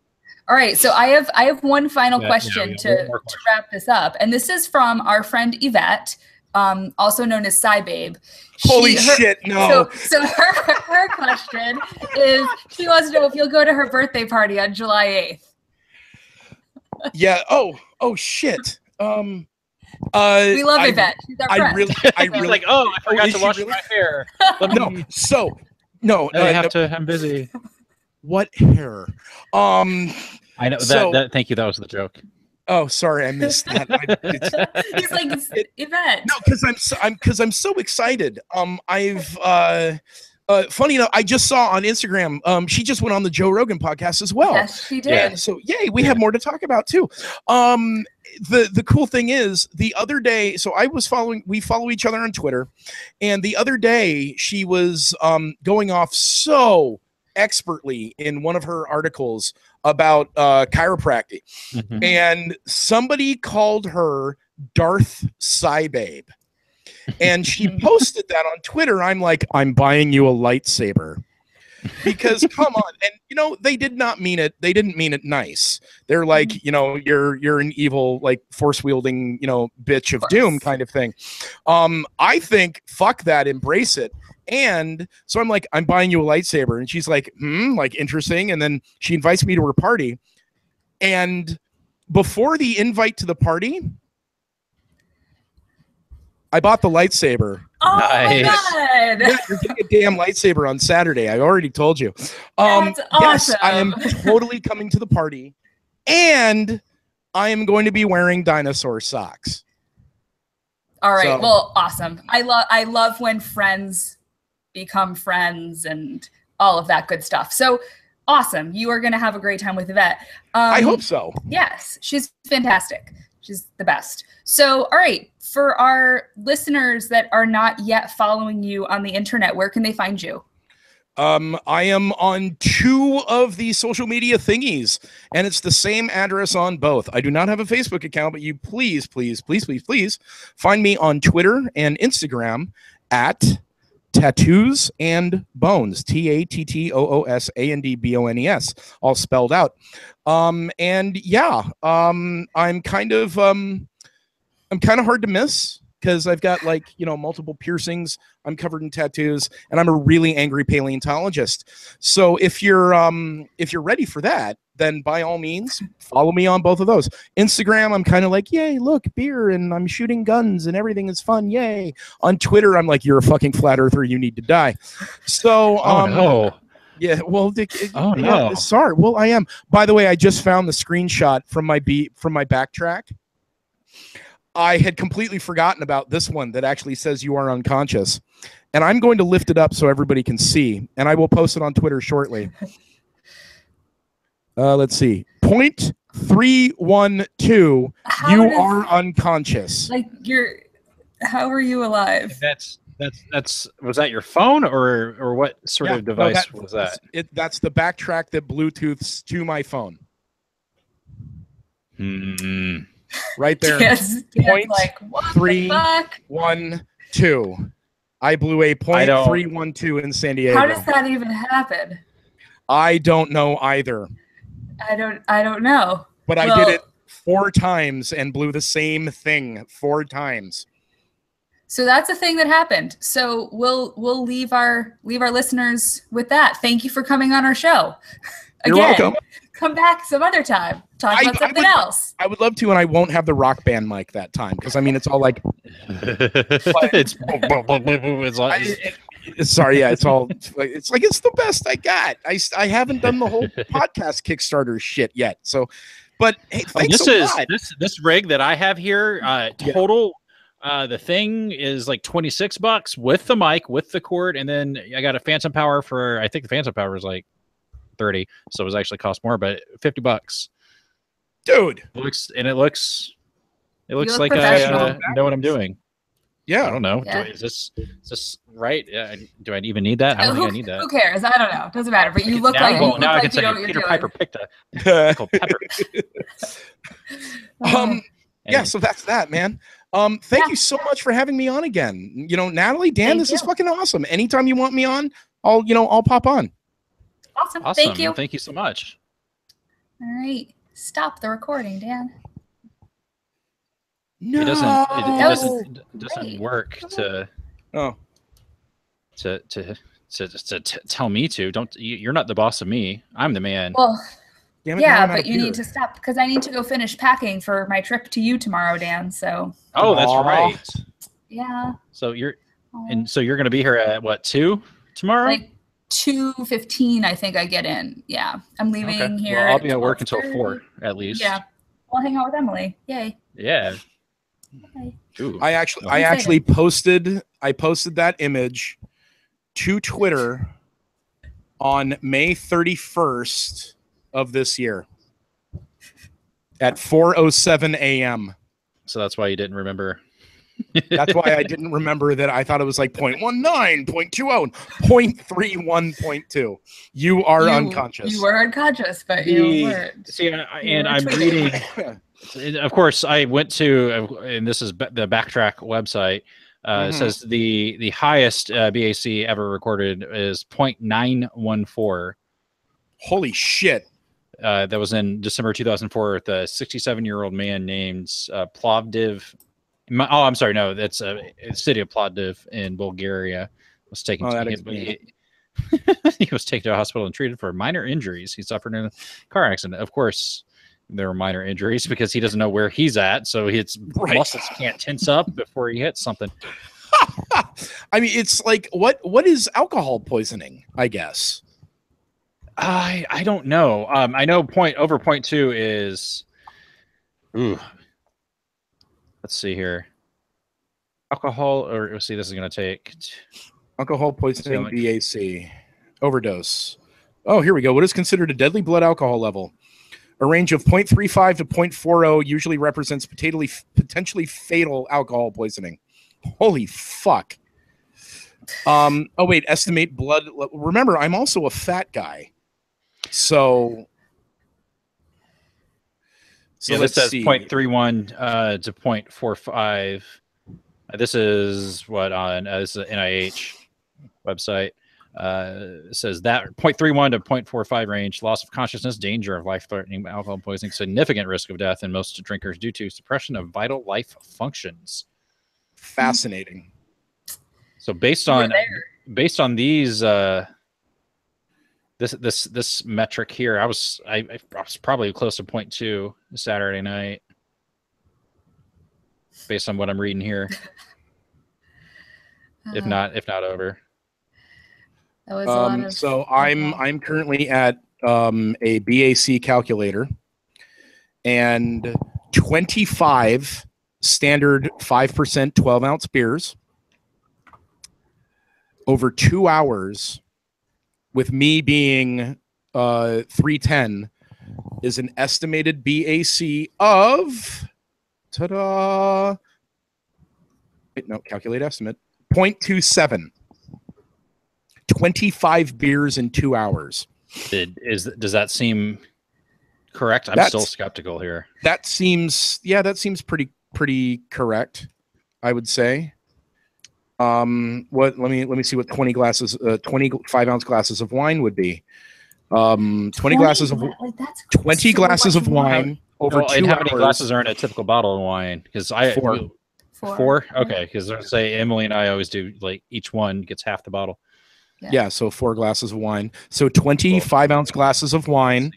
All right, so I have one final question to wrap this up, and this is from our friend Yvette, also known as Cybabe. Holy shit, no. So her question is, she wants to know if you'll go to her birthday party on July 8th. Yeah. Oh shit. We love Yvette. She's our friend. I really like, I forgot to wash my hair. I'm busy. What hair? I know that. Thank you. That was the joke. Oh, sorry, I missed that. He's like, Yvette. No, because I'm so excited. Funny enough, I just saw on Instagram, she just went on the Joe Rogan podcast as well. Yes, she did. Yeah, so yay, we have more to talk about too. The cool thing is the other day, so we follow each other on Twitter, and the other day she was going off so expertly in one of her articles about chiropractic, and somebody called her Darth Cybabe. And she posted that on Twitter. I'm like, I'm buying you a lightsaber, because come on. And you know, they did not mean it. They didn't mean it nice. They're like, you know, you're an evil, like, force wielding, you know, bitch of doom kind of thing. I think fuck that, embrace it. And so I'm like, I'm buying you a lightsaber, and she's like, like, interesting. And then she invites me to her party, and before the invite to the party, I bought the lightsaber. Oh my God. Yeah, you're getting a damn lightsaber on Saturday. I already told you. That's awesome. Yes, I am totally coming to the party, and I am going to be wearing dinosaur socks. All right. So, well, awesome. I love when friends become friends and all of that good stuff. So awesome. You are going to have a great time with Yvette. I hope so. Yes, she's fantastic. She's the best. So, all right, for our listeners that are not yet following you on the internet, where can they find you? I am on 2 of the social media thingies, and it's the same address on both. I do not have a Facebook account, but you please find me on Twitter and Instagram at Tattoos and Bones, TATTOOSANDBONES, all spelled out. And yeah, I'm kind of hard to miss, because I've got, like, you know, multiple piercings. I'm covered in tattoos, and I'm a really angry paleontologist. So if you're ready for that, then by all means follow me on both of those. Instagram, I'm kind of like, yay, look, beer, and I'm shooting guns, and everything is fun, yay. On Twitter, I'm like, you're a fucking flat earther, you need to die. So no. Yeah, well, no. Sorry. Well, I am. By the way, I just found the screenshot from my backtrack. I had completely forgotten about this one that actually says you are unconscious. And I'm going to lift it up so everybody can see. And I will post it on Twitter shortly. Let's see. 0.312. You are unconscious. Like, how are you alive? That's was that your phone or what sort of device was that? That's the backtrack that Bluetooths to my phone. Right there. Yes, like, what 312. I blew a 0.312 in San Diego. How does that even happen? I don't know either. I don't know. But I did it 4 times and blew the same thing 4 times. So that's a thing that happened. So we'll leave our listeners with that. Thank you for coming on our show. You're welcome. Come back some other time. Talk about something else. I would love to, and I won't have the rock band mic that time, because I mean, it's all like sorry, yeah, it's the best I got. I haven't done the whole podcast Kickstarter shit yet. So, but hey, thanks a lot. This rig that I have here, total. The thing is like $26 with the mic, with the cord, and then I got a Phantom Power for, I think the Phantom Power is like 30, so it was actually cost more, but $50. Dude, it looks like I know what I'm doing. Yeah, I don't know. Yeah. Is this right? Do I even need that? I don't think I need that. Who cares? I don't know. Doesn't matter. But you look like I can you know say what you're Peter doing. Piper picked a pepper. Yeah, so that's that, man. Thank you so much for having me on again. You know, Natalie, Dan, this is fucking awesome. Anytime you want me on, I'll pop on. Awesome. Thank you. Thank you so much. All right. Stop the recording, Dan. No. It doesn't work to tell me to. You're not the boss of me. I'm the man. Well, but you need to stop, because I need to go finish packing for my trip to you tomorrow, Dan. So. Oh, that's right. Yeah. So you're going to be here at what, 2 tomorrow? Like 2:15, I think I get in. Yeah, I'm leaving here. Well, I'll be at work until 4 at least. Yeah, I'll hang out with Emily. Yay. Yeah. Okay. Ooh. I actually posted that image to Twitter on May 31st of this year at 4:07 a.m. So that's why you didn't remember. That's why I didn't remember that. I thought it was like 0.19, 0.20, 0.31.2. You are unconscious. You were unconscious, but you weren't. See, and I'm reading. Of course, I went to, and this is the Backtrack website. It says the highest BAC ever recorded is 0.914. Holy shit. That was in December 2004 with a 67-year-old man named Plovdiv. Oh, I'm sorry. No, that's a city of Plovdiv in Bulgaria. Was taken. He was taken to a hospital and treated for minor injuries. He suffered in a car accident. Of course, there were minor injuries because he doesn't know where he's at, so his muscles can't tense up before he hits something. I mean, it's like what is alcohol poisoning? I guess. I don't know. I know over 0.2 is. Ooh. Let's see here. Alcohol, or let's see, this is going to take. Alcohol poisoning, BAC. Overdose. Oh, here we go. What is considered a deadly blood alcohol level? A range of 0.35 to 0.40 usually represents potentially fatal alcohol poisoning. Holy fuck. Oh, wait. Estimate blood. Remember, I'm also a fat guy. So yeah, this says 0.31 to 0.45. This is what on this is an NIH website. It says that 0.31 to 0.45 range, loss of consciousness, danger of life-threatening alcohol poisoning, significant risk of death in most drinkers due to suppression of vital life functions. Fascinating. So based on these this metric here, I was probably close to 0.2 Saturday night, based on what I'm reading here. If not over. That was a lot of so I'm currently at a BAC calculator, and 25 standard 5% 12-ounce beers over 2 hours, with me being 310, is an estimated BAC of ta-da. Wait, no, calculate estimate. 0.27. 25 beers in 2 hours. Does that seem correct? I'm still skeptical here. That seems pretty correct, I would say. Let me see what 20 glasses 25-ounce glasses of wine would be. 20 glasses of wine over 2 hours. And how many glasses are in a typical bottle of wine? Because Four? Okay, because I say Emily and I always do, like, each one gets half the bottle. Yeah, so 4 glasses of wine. So 25-ounce glasses of wine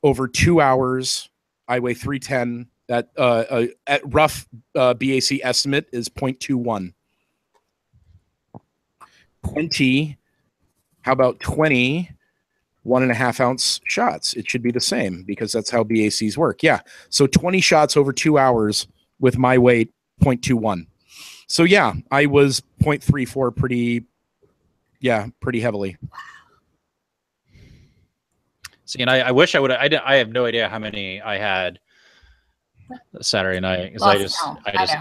over 2 hours. I weigh 310. That at rough BAC estimate is 0.21. 20. How about 20 1.5 ounce shots? It should be the same because that's how BACs work. Yeah, so 20 shots over 2 hours with my weight, 0.21. So yeah, I was 0.34 pretty heavily. See, and I wish I would. I have no idea how many I had Saturday night, because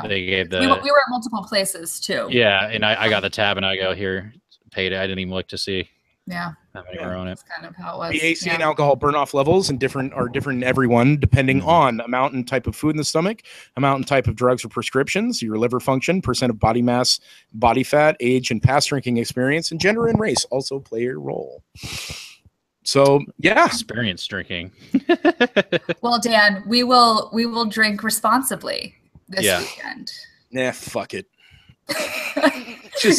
they gave the. We were at multiple places too. Yeah, and I got the tab and I go, here, paid it. I didn't even look to see. Yeah. How many were on it. That's kind of how it was. BAC and alcohol burn-off levels are different in everyone, depending on amount and type of food in the stomach, amount and type of drugs or prescriptions, your liver function, percent of body mass, body fat, age, and past drinking experience, and gender and race also play a role. So yeah, experience drinking. Well, Dan, we will drink responsibly this weekend. Nah, fuck it. We're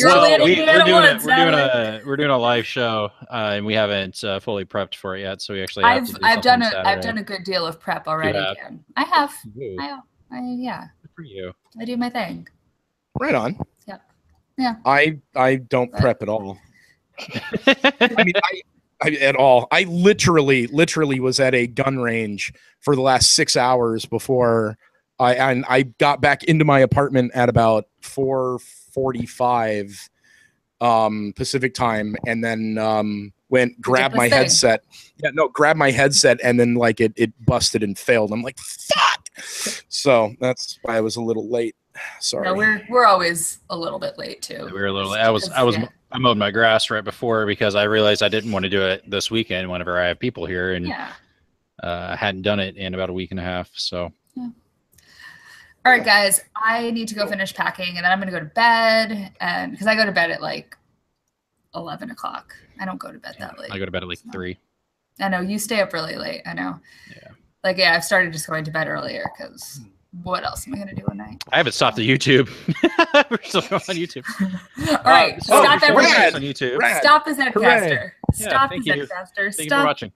doing a live show, and we haven't fully prepped for it yet, so we actually I've done a good deal of prep already. Dan. I have. Yeah. Good for you. I do my thing. Right on. Yep. Yeah. I don't prep at all. I mean, at all. I literally was at a gun range for the last 6 hours before I got back into my apartment at about 4:45 Pacific time, and then grabbed my thing. headset. Yeah, no, grabbed my headset, and then like it busted and failed. I'm like, fuck. So that's why I was a little late. Sorry. No, we're always a little bit late too. We were a little. I mowed my grass right before because I realized I didn't want to do it this weekend whenever I have people here, and I hadn't done it in about a week and a half. So. Yeah. All right, guys, I need to go finish packing, and then I'm going to go to bed, and because I go to bed at like 11 o'clock. I don't go to bed that late. I go to bed at like 3. I know you stay up really late. I know. Yeah. I've started just going to bed earlier because what else am I going to do at night? I haven't stopped the YouTube. We're still going on YouTube. All right, stop everything. On YouTube. Stop the Zedcaster. Yeah, Stop the thank you. Zedcaster. Thank you for watching.